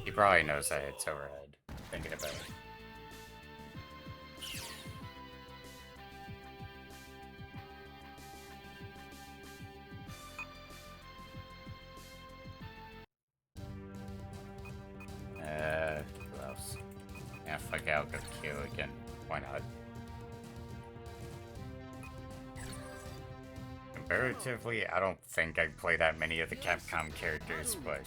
He probably knows that it's overhead, thinking about it. Who else? Yeah, fuck it, I'll go Q again. Why not? Comparatively, I don't think I play that many of the Capcom characters, but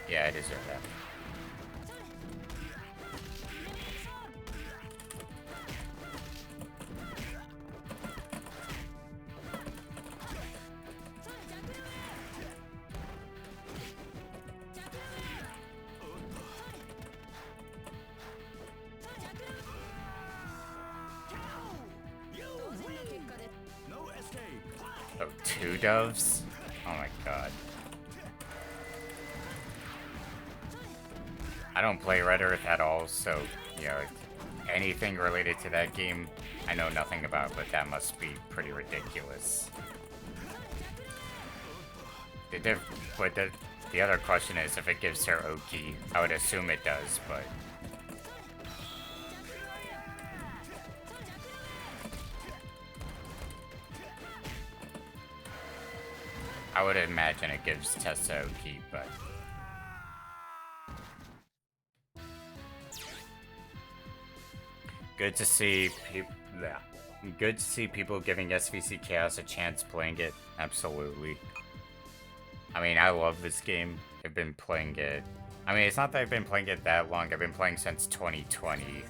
yeah, I deserve that. Oh, 2 doves? Oh my god. I don't play Red Earth at all, so, you know, anything related to that game, I know nothing about, but that must be pretty ridiculous. But the other question is if it gives her Oki. I would assume it does, but I would imagine it gives Tessa OP, but good to see people. Yeah. Good to see people giving SVC Chaos a chance playing it. Absolutely. I mean, I love this game. I've been playing it. I mean, it's not that I've been playing it that long. I've been playing since 2020.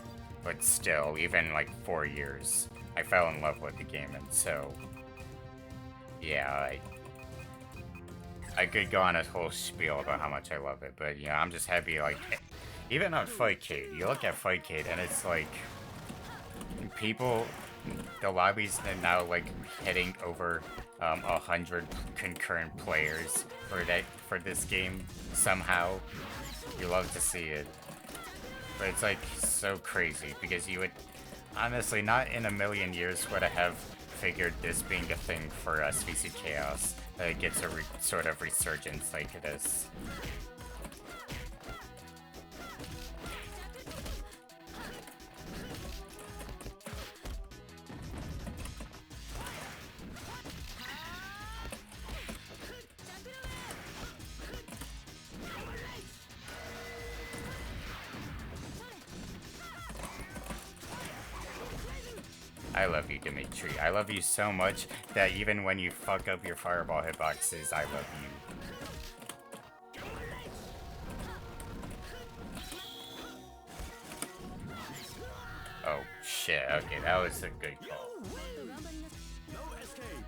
But still, even like 4 years, I fell in love with the game. And so, yeah, I could go on a whole spiel about how much I love it. But, you know, I'm just happy, like, even on Fightcade, you look at Fightcade and it's like, people, the lobbies are now like hitting over 100 concurrent players for this game somehow. You love to see it, but it's like so crazy because you would honestly not in a million years would I have figured this being a thing for SVC Chaos that it gets a sort of resurgence like this. I love you, Dimitri. I love you so much that even when you fuck up your fireball hitboxes, I love you. Oh, shit. Okay, that was a good call. No escape.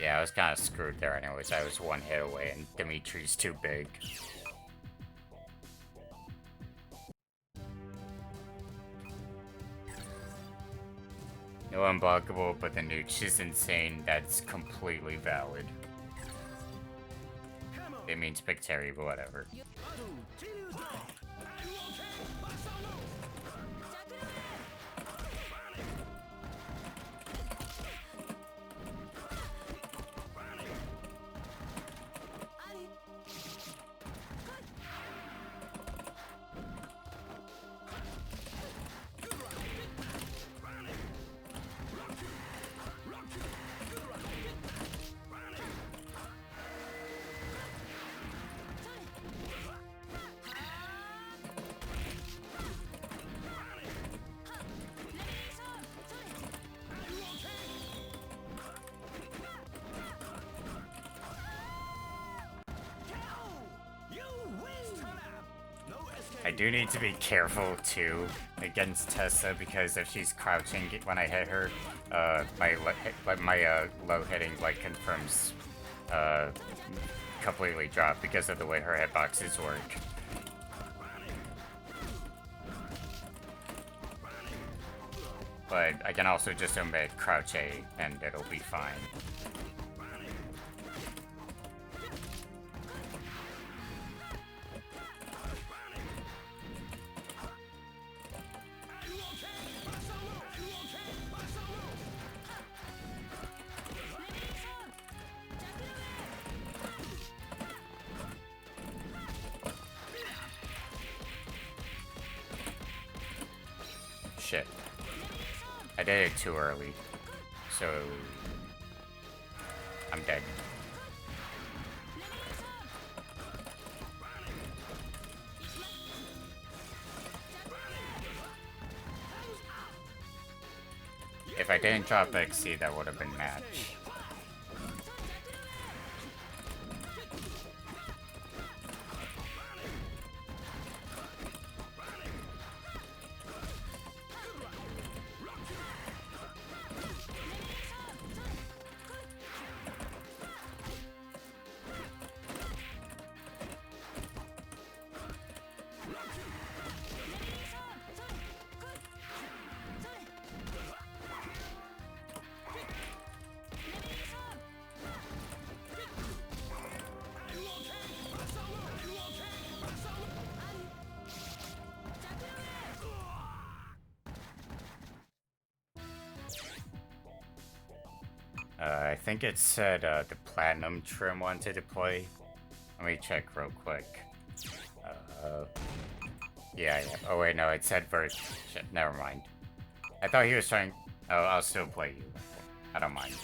Yeah, I was kind of screwed there anyways. I was one hit away and Dimitri's too big. No unblockable, but the nuke is insane. That's completely valid. It means Picteri, but whatever. I do need to be careful too against Tessa because if she's crouching when I hit her, my low hitting like confirms completely drop because of the way her hitboxes work. But I can also just omit crouch A and it'll be fine. Shit. I did it too early. So I'm dead. If I didn't drop XC, that would have been match. I think it said the platinum trim wanted to play. Let me check real quick. Yeah. Oh wait, no, it said Vert. Shit, never mind. I thought he was trying. Oh, I'll still play you. I don't mind.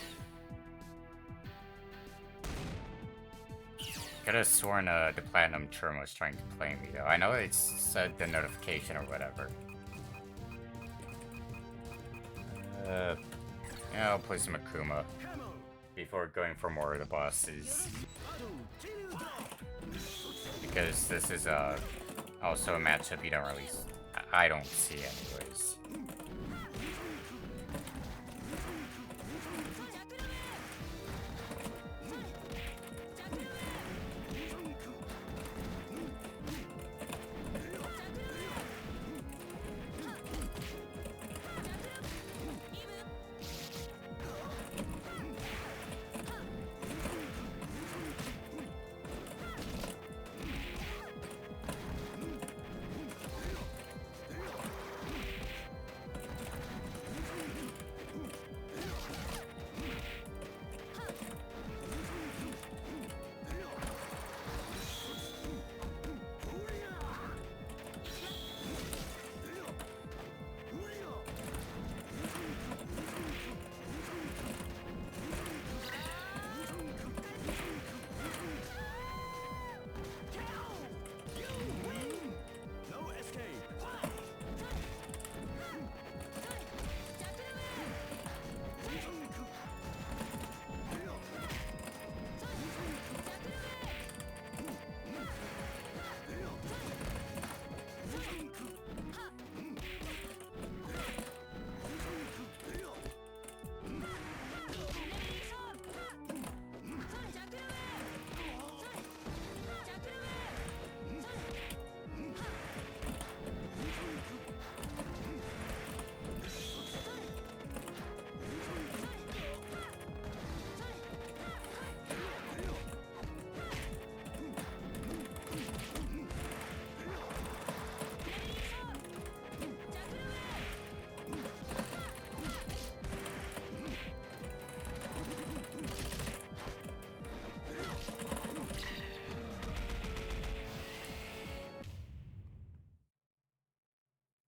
Could have sworn the platinum trim was trying to play me though. I know it said the notification or whatever. Yeah, I'll play some Akuma before going for more of the bosses. Because this is also a matchup you don't really... I don't see anyways.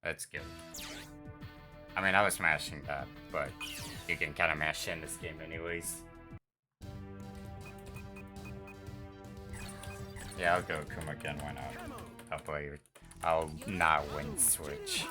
That's good. I mean, I was mashing that, but you can kind of mash in this game anyways. Yeah, I'll go Akuma again, why not? I'll not win Switch.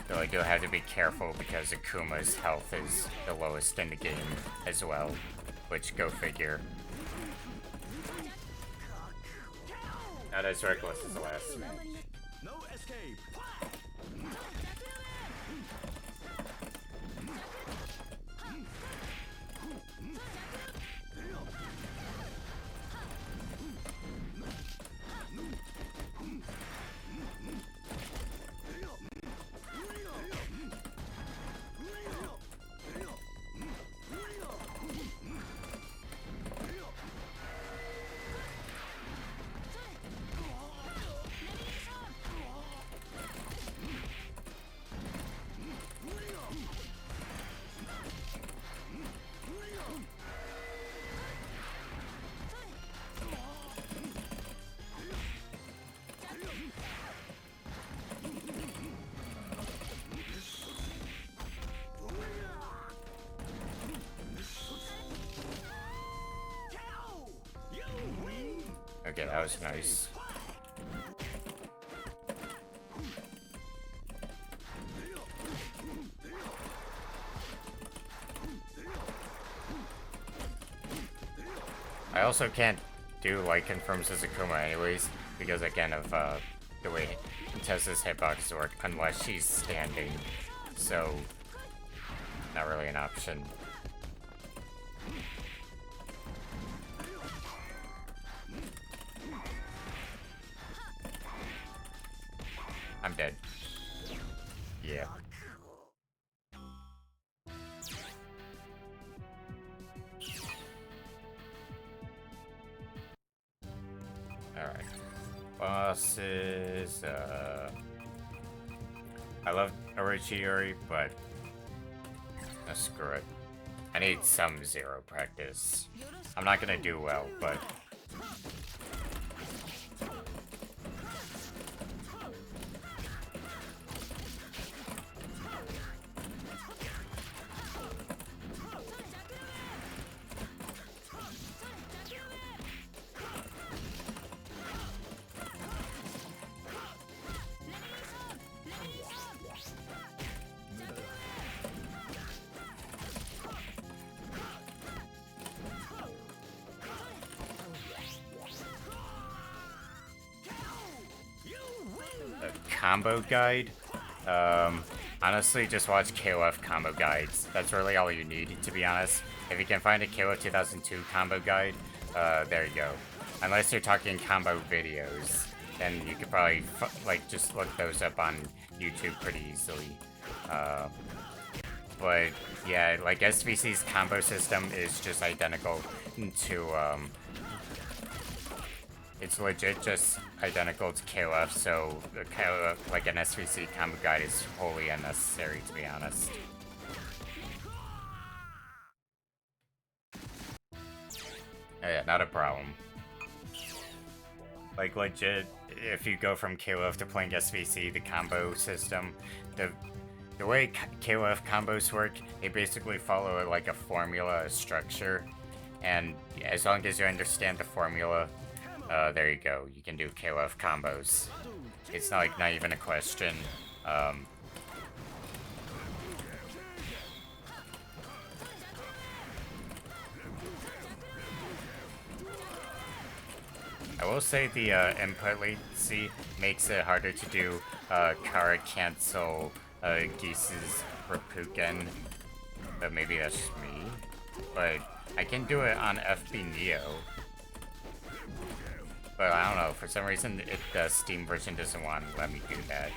So like you'll have to be careful because Akuma's health is the lowest in the game as well, which go figure. Not as reckless as the last match. No escape. Okay, that was nice. I also can't do light confirms as Akuma anyways, because again of the way Tessa's hitboxes work, unless she's standing. So not really an option. I'm dead. Yeah. Alright. Bosses, I love Orochiori, but screw it. I need some zero practice. I'm not gonna do well, but combo guide. Honestly, just watch KOF combo guides. That's really all you need, to be honest. If you can find a KOF 2002 combo guide, there you go. Unless you're talking combo videos, then you could probably like just look those up on YouTube pretty easily. But yeah, like SVC's combo system is just identical to it's legit just identical to KOF, so the KOF, like an SVC combo guide is wholly unnecessary, to be honest. Yeah, not a problem. Like legit, if you go from KOF to playing SVC, the combo system, the way KOF combos work, they basically follow like a formula, a structure, and as long as you understand the formula, there you go. You can do KOF combos. It's not even a question. I will say the input latency makes it harder to do Kara cancel Geese's Rapuken, but maybe that's just me. But I can do it on FB Neo. But I don't know, for some reason the Steam version doesn't want to let me do that.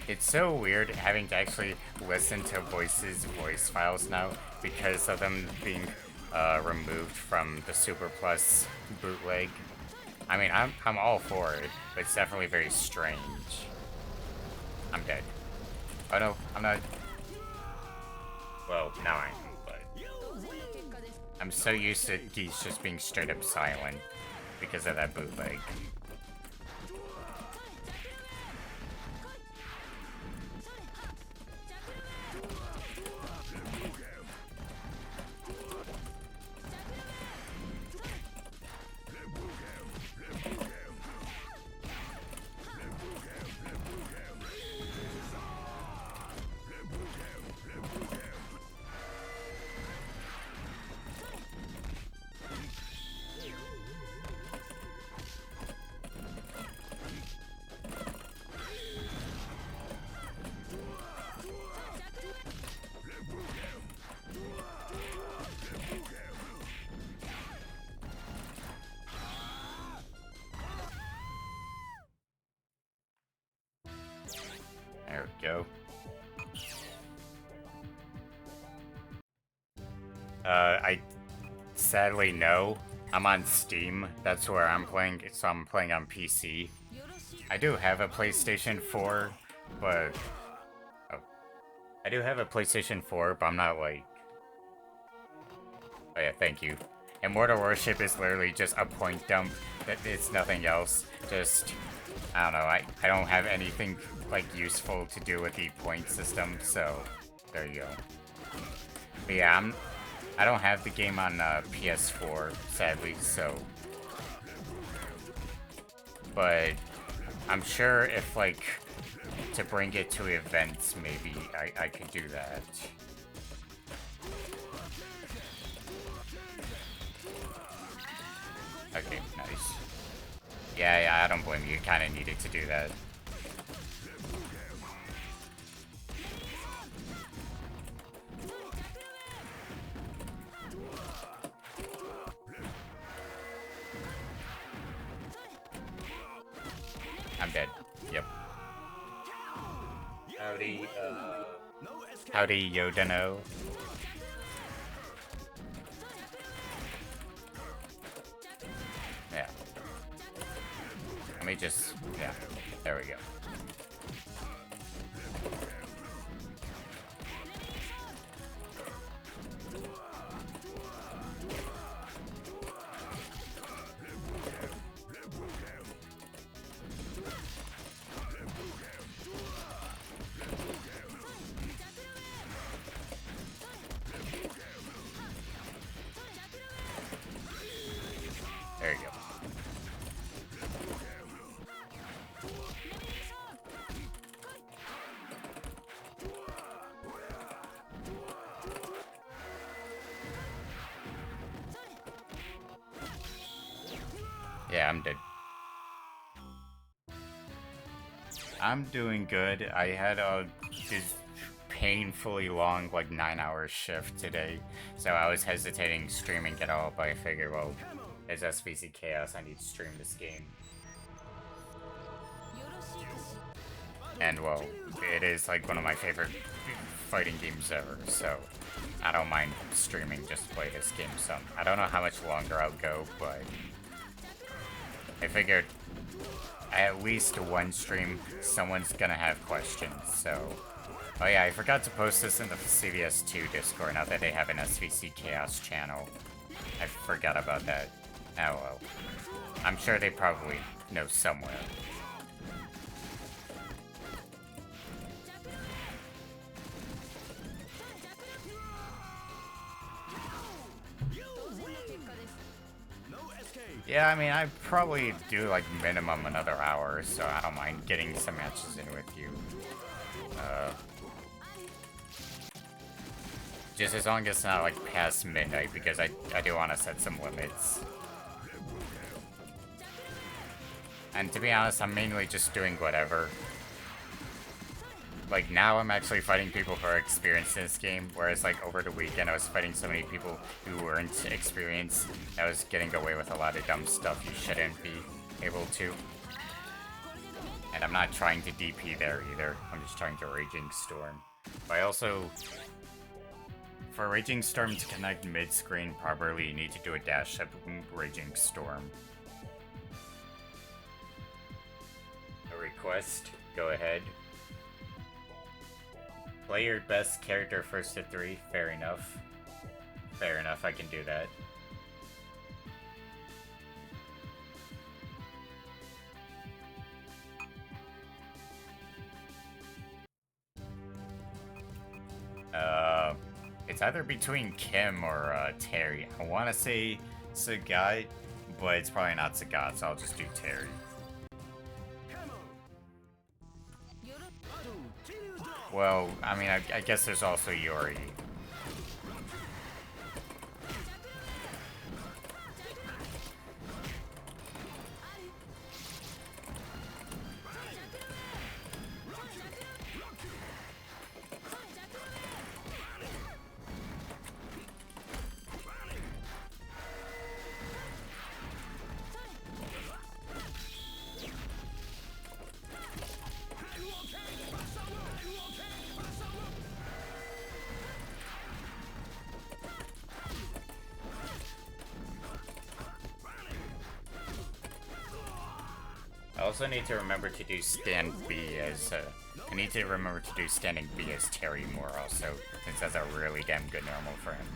It's so weird having to actually listen to voice files now because of them being removed from the Super Plus bootleg. I mean, I'm all for it, but it's definitely very strange. I'm dead. Oh no, I'm not. Well, now I am, but I'm so used to Geese just being straight up silent because of that bootleg. There we go. I sadly no. I'm on Steam. That's where I'm playing, so I'm playing on PC. I do have a PlayStation 4, but oh, I do have a PlayStation 4, but I'm not like. Oh yeah, thank you. Immortal Worship is literally just a point dump. It's nothing else. Just I don't know. I don't have anything like useful to do with the point system, so there you go. But yeah, I don't have the game on PS4, sadly, so. But I'm sure if like to bring it to events, maybe I could do that. Okay, nice. Yeah, I don't blame you. You kind of needed to do that. I'm dead. Yep. Howdy, Yodano. Yeah. Let me just, yeah, there we go. There you go. Yeah, I'm dead. I'm doing good. I had a just painfully long, like 9-hour shift today, so I was hesitating streaming at all, but I figured, well, it's SVC Chaos, I need to stream this game. And well, it is like one of my favorite fighting games ever, so I don't mind streaming just to play this game some. I don't know how much longer I'll go, but I figured at least one stream, someone's gonna have questions, so. Oh yeah, I forgot to post this in the CVS2 Discord, now that they have an SVC Chaos channel. I forgot about that. Oh well. I'm sure they probably know somewhere. Yeah, I mean, I probably do like minimum another hour, so I don't mind getting some matches in with you. Just as long as it's not like past midnight, because I do want to set some limits. And to be honest, I'm mainly just doing whatever. Like now I'm actually fighting people who are experienced in this game, whereas like over the weekend I was fighting so many people who weren't experienced. I was getting away with a lot of dumb stuff you shouldn't be able to. And I'm not trying to DP there either, I'm just trying to Raging Storm. But I also, for Raging Storm to connect mid-screen properly, you need to do a dash up Raging Storm. A request, go ahead. Play your best character first to 3, fair enough. Fair enough, I can do that. It's either between Kim or Terry. I want to say Sagat, but it's probably not Sagat, so I'll just do Terry. Well, I mean, I guess there's also Yuri. I also need to remember to do stand B as I need to remember to do standing B as Terry more also, since that's a really damn good normal for him.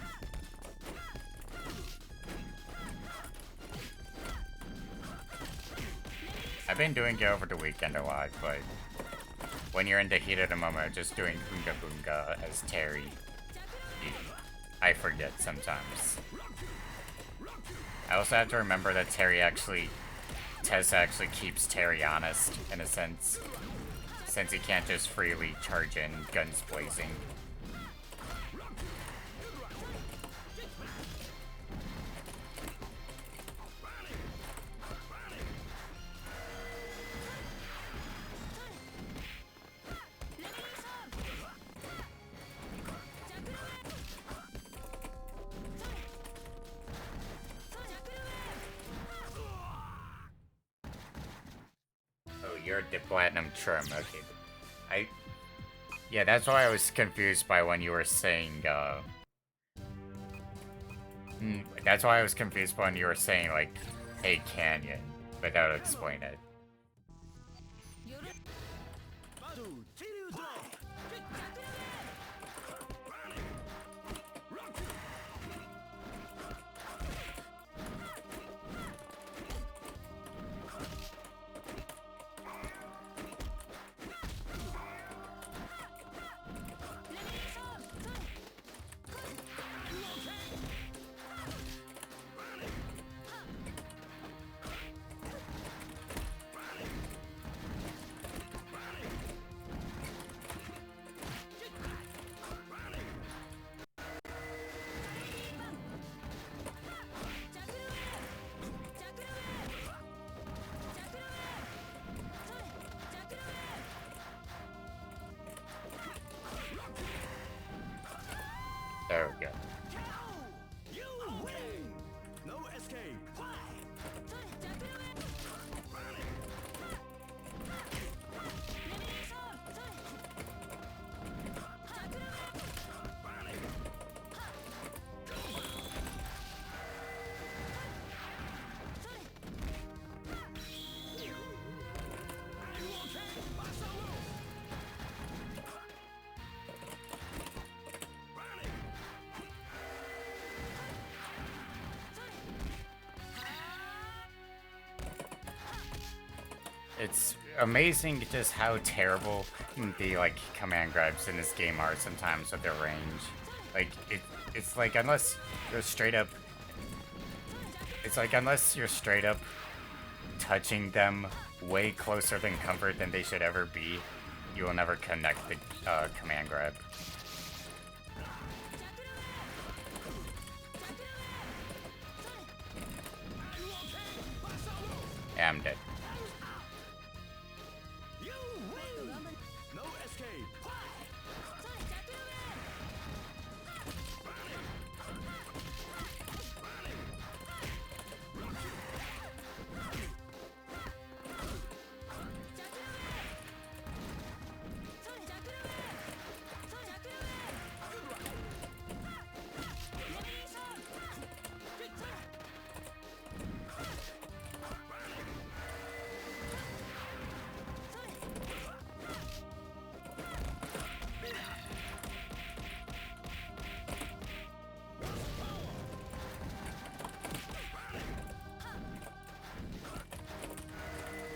I've been doing it over the weekend a lot, but when you're in the heat of the moment, just doing Boonga Boonga as Terry, I forget sometimes. I also have to remember that Tessa actually keeps Terry honest, in a sense, since he can't just freely charge in, guns blazing. You're the platinum trim, okay. Yeah, that's why I was confused by when you were saying, that's why I was confused by when you were saying, like, hey, Canyon, without explaining it. There we go. No escape. It's amazing just how terrible the, like, command grabs in this game are sometimes with their range. Like, it's like, unless you're straight up... It's like, unless you're straight up touching them way closer than comfort than they should ever be, you will never connect the command grab. Yeah, I'm dead. No escape.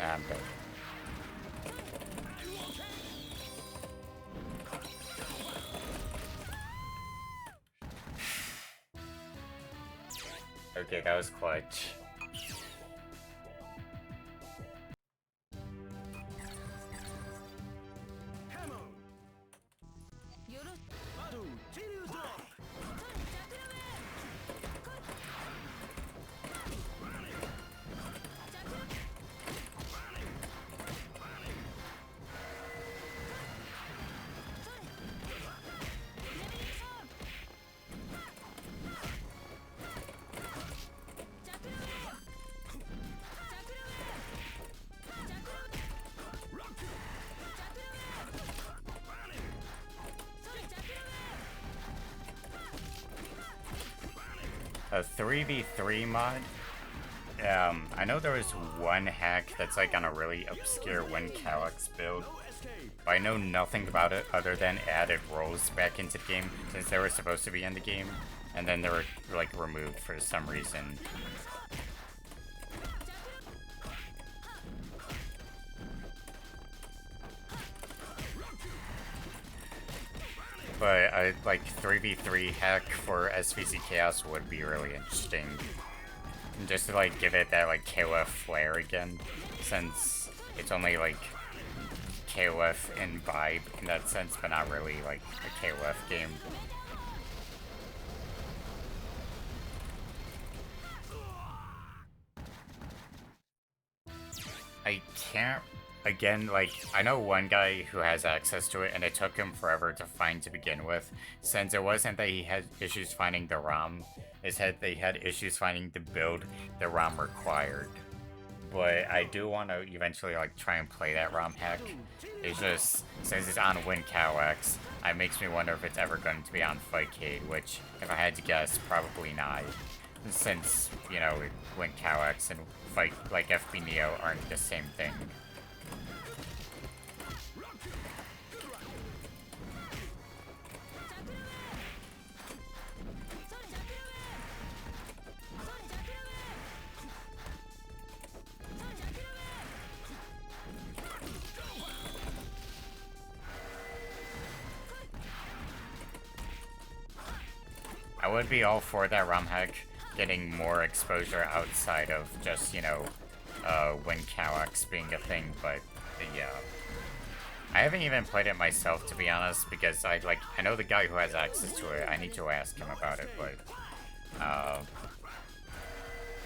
I'm dead. Okay, that was clutch. A 3v3 mod? I know there was one hack that's like on a really obscure Win Calyx build, No escape. but I know nothing about it other than added roles back into the game since they were supposed to be in the game, and then they were like removed for some reason. But I like 3v3 hack for SVC Chaos would be really interesting. Just to like give it that like KOF flair again, since it's only like KOF in vibe in that sense, but not really like a KOF game. I can't, again, like, I know one guy who has access to it, and it took him forever to find to begin with, since it wasn't that he had issues finding the ROM, it's that they had issues finding the build the ROM required. But I do want to eventually, like, try and play that ROM hack. It's just, since it's on WinCalX, it makes me wonder if it's ever going to be on Fightcade, which, if I had to guess, probably not. Since, you know, WinCalX and Fight, like, FB Neo aren't the same thing. I would be all for that ROM hack getting more exposure outside of just, you know, WinCalX being a thing, but yeah. I haven't even played it myself, to be honest, because I know the guy who has access to it. I need to ask him about it, but I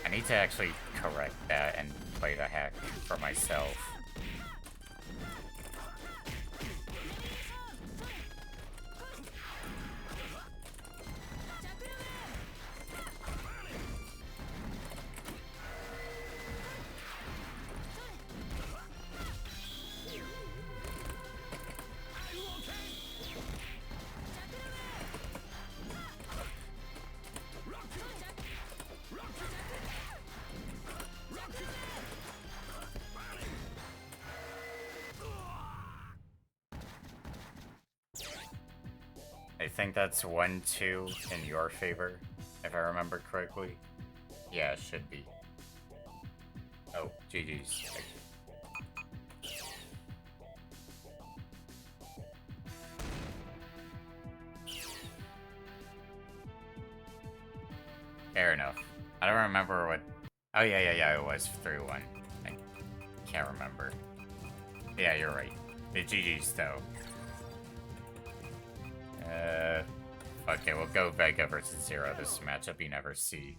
need to actually correct that and play the hack for myself. I think that's 1-2 in your favor, if I remember correctly. Yeah, it should be. Oh, GG's. Fair enough. I don't remember what... Oh, yeah, it was 3-1. I can't remember. Yeah, you're right. The GG's, though. Okay, we'll go Vega versus Zero. This matchup you never see.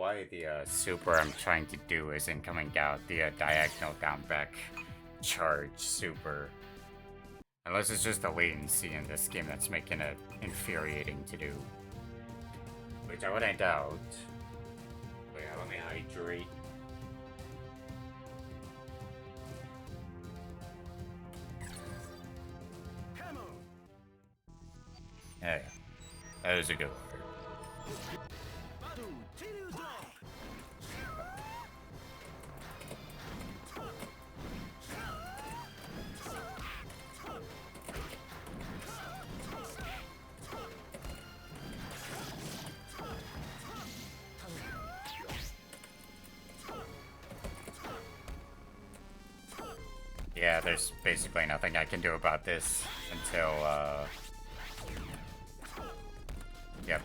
why the super I'm trying to do isn't coming out, the diagonal down back charge super. Unless it's just a latency in this game that's making it infuriating to do. Which I wouldn't doubt. Wait, let me hydrate. Yeah, that was a good order. Yeah, there's basically nothing I can do about this until, yep.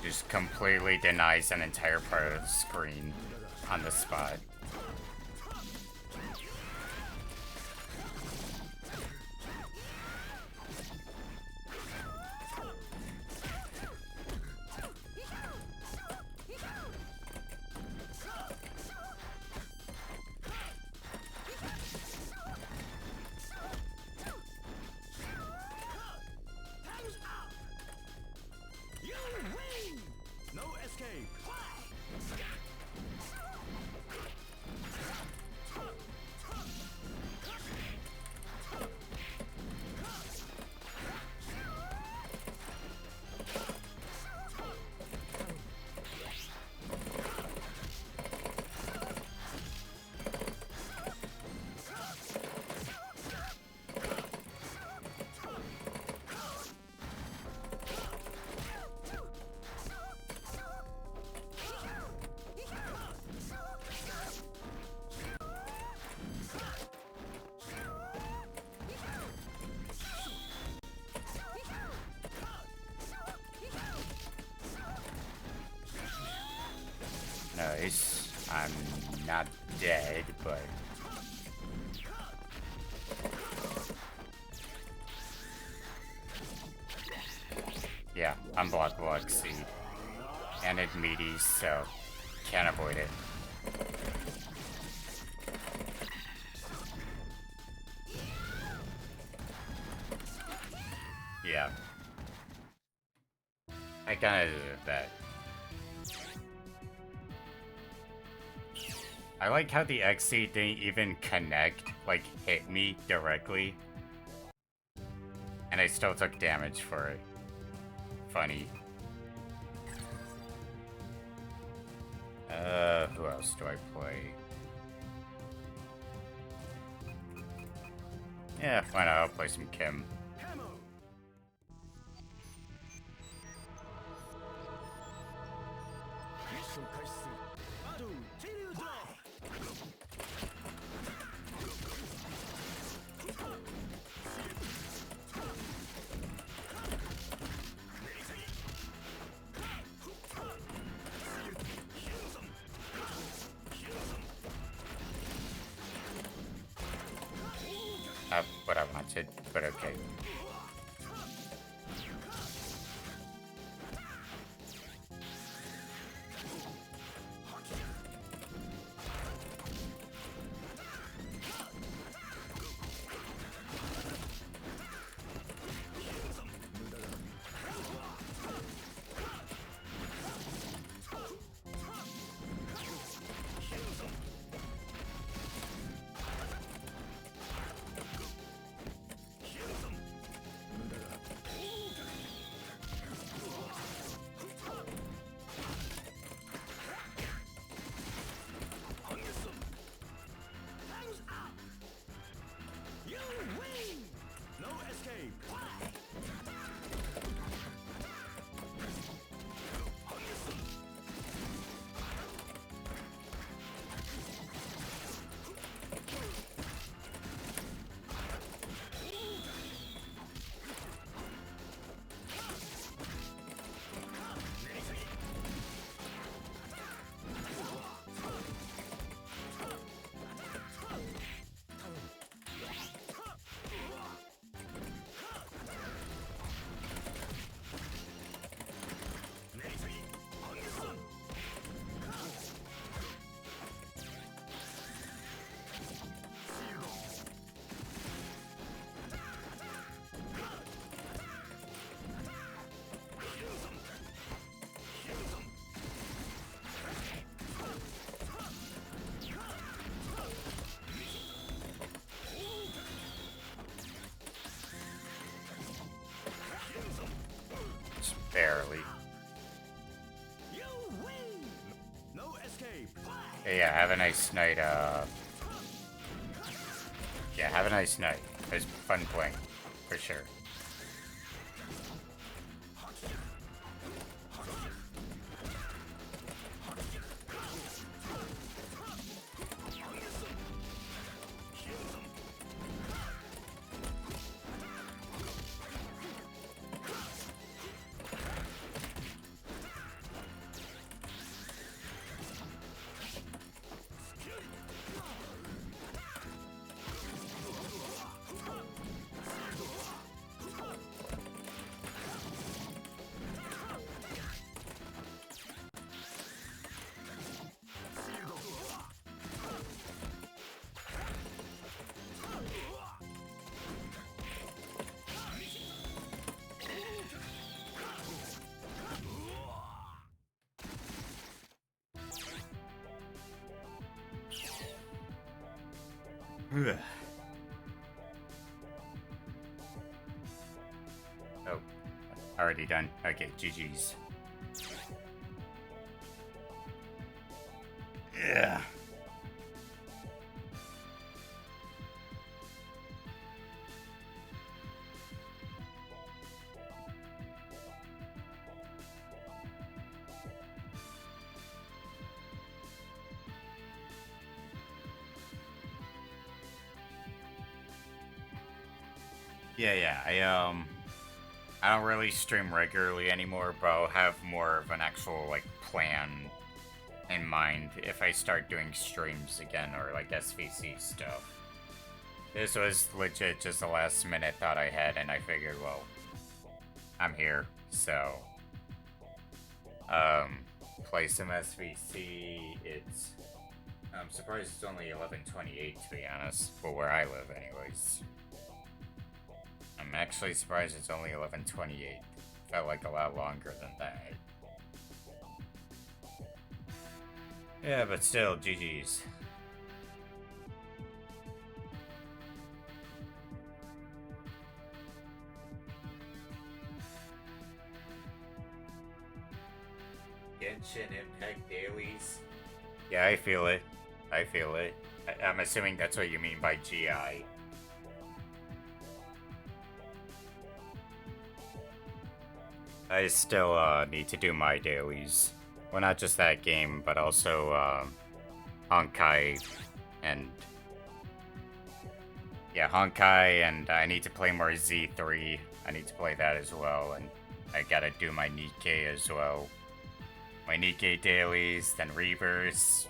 Just completely denies an entire part of the screen on the spot. Nice. I'm not dead, but... yeah, unblockable exceed. And it meaties, so can't avoid it. Yeah. I kinda did that. I like how the XC didn't even connect, like hit me directly. And I still took damage for it. Funny. Who else do I play? Yeah, why not? I'll play some Kim. What I wanted, but okay. Yeah, have a nice night, yeah, have a nice night. It was fun playing, for sure. Oh, already done. Okay, GG's. Yeah. Yeah. I don't really stream regularly anymore, but I'll have more of an actual like plan in mind if I start doing streams again or like SVC stuff. This was legit just the last minute thought I had, and I figured, well, I'm here, so play some SVC. I'm surprised it's only 11:28 to be honest, for where I live, anyways. I'm actually surprised it's only 11:28. Felt like a lot longer than that. Yeah, but still, GG's. Genshin Impact dailies. Yeah, I feel it. I'm assuming that's what you mean by GI. I still need to do my dailies. Well, not just that game, but also Honkai and... Yeah, Honkai, and I need to play more Z3. I need to play that as well, and I gotta do my Nikkei as well. My Nikkei dailies, then Reverse.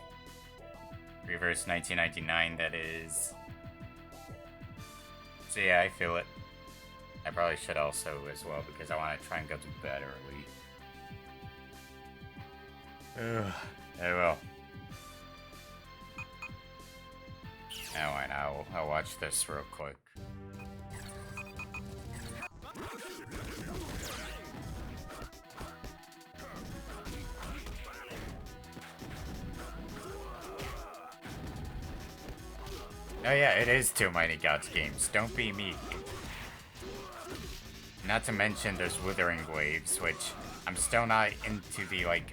Reverse 1999, that is. So yeah, I feel it. I probably should also as well, because I want to try and go to bed early. Ugh, I will. Anyway, I'll watch this real quick. Oh yeah, it is too many Gods games. Don't be meek. Not to mention there's Withering Waves, which I'm still not into the, like,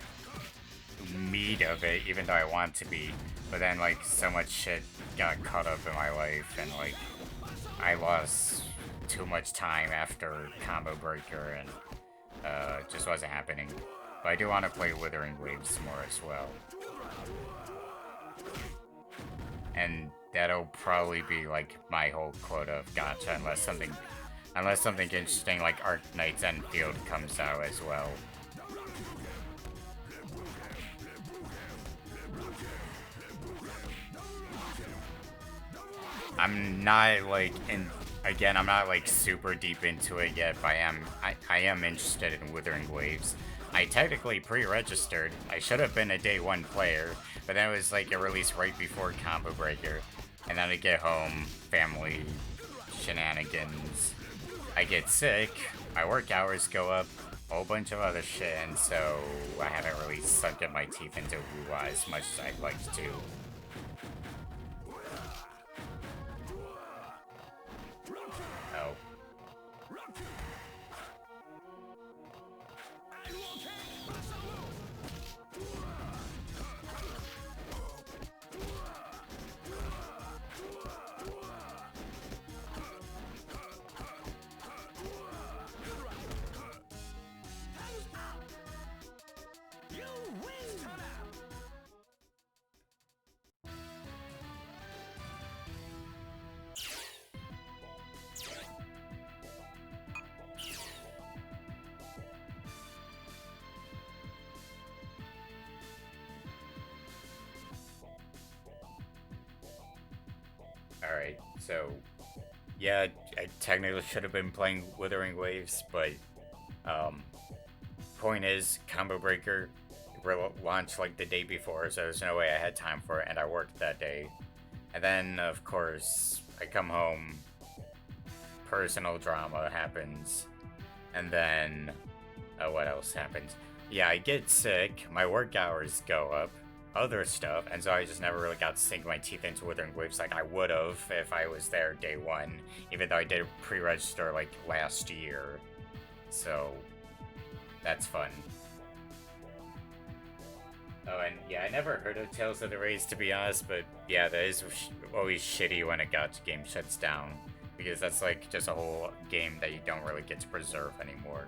meat of it, even though I want to be. But then, like, so much shit got caught up in my life, and, like, I lost too much time after Combo Breaker, and just wasn't happening. But I do want to play Withering Waves more as well. And that'll probably be, like, my whole quota of gacha, unless something interesting like Arc Knight's Enfield comes out as well. I'm not like I'm not like super deep into it yet, but I am interested in Withering Waves. I technically pre-registered. I should have been a day one player, but then it was like a release right before Combo Breaker, and then I get home, family shenanigans. I get sick, my work hours go up, a whole bunch of other shit, and so I haven't really sunk my teeth into WuWa as much as I'd like to. Oh. Alright, so yeah, I technically should have been playing Withering Waves, but um, point is, Combo Breaker launched like the day before, so there's no way I had time for it, and I worked that day. And then, of course, I come home, personal drama happens, and then what else happens? Yeah, I get sick, my work hours go up, other stuff, and so I just never really got to sink my teeth into Withering Waves like I would have if I was there day one, even though I did pre-register like last year. So that's fun. Oh, and yeah, I never heard of Tales of the Rays to be honest, but yeah, that is always shitty when a gacha game shuts down because that's like just a whole game that you don't really get to preserve anymore.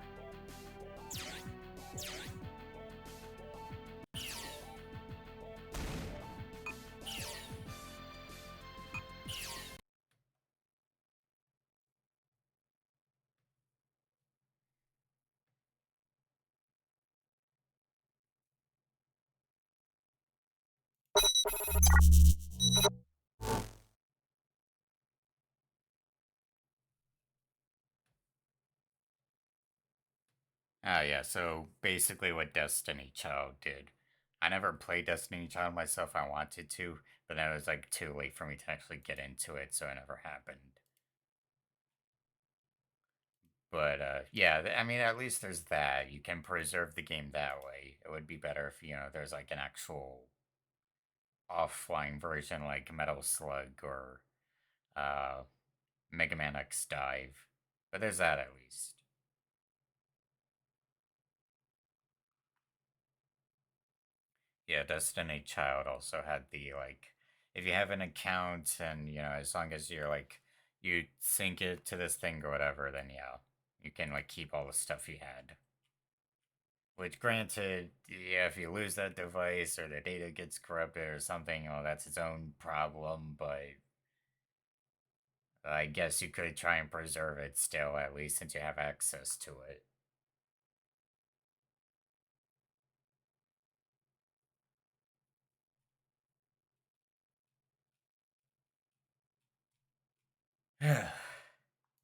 Oh yeah, so basically what Destiny Child did. I never played Destiny Child myself, I wanted to, but then it was like too late for me to actually get into it, so it never happened. But yeah, I mean, at least there's that. You can preserve the game that way. It would be better if, there's like an actual offline version like Metal Slug or uh, Mega Man X Dive. But there's that at least. Yeah, Destiny Child also had the like, if you have an account and as long as you're like you sync it to this thing or whatever, then yeah, you can like keep all the stuff you had. Which, granted, yeah, if you lose that device or the data gets corrupted or something, well, that's its own problem. But I guess you could try and preserve it still, at least since you have access to it.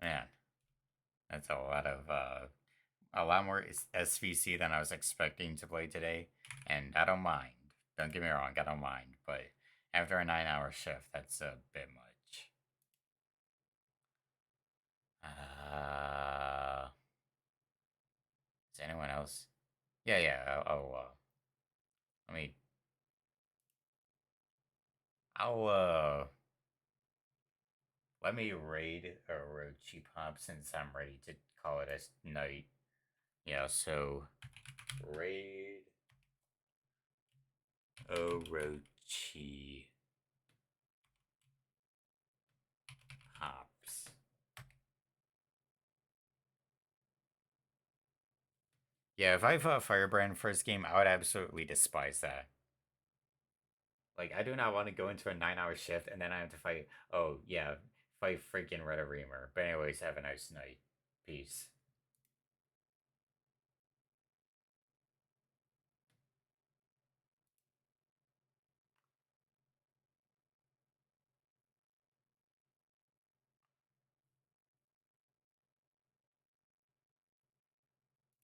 Man, that's a lot more SVC than I was expecting to play today, and I don't mind. Don't get me wrong, I don't mind, but after a 9-hour shift, that's a bit much. Is anyone else? Yeah, yeah. Let me. I'll let me raid Orochi Pop since I'm ready to call it a night. Yeah, so raid Orochi Pops. Yeah, if I fought Firebrand first game, I would absolutely despise that. Like, I do not want to go into a 9-hour shift and then I have to fight. Oh, yeah, fight freaking Red Reamer. But, anyways, have a nice night. Peace.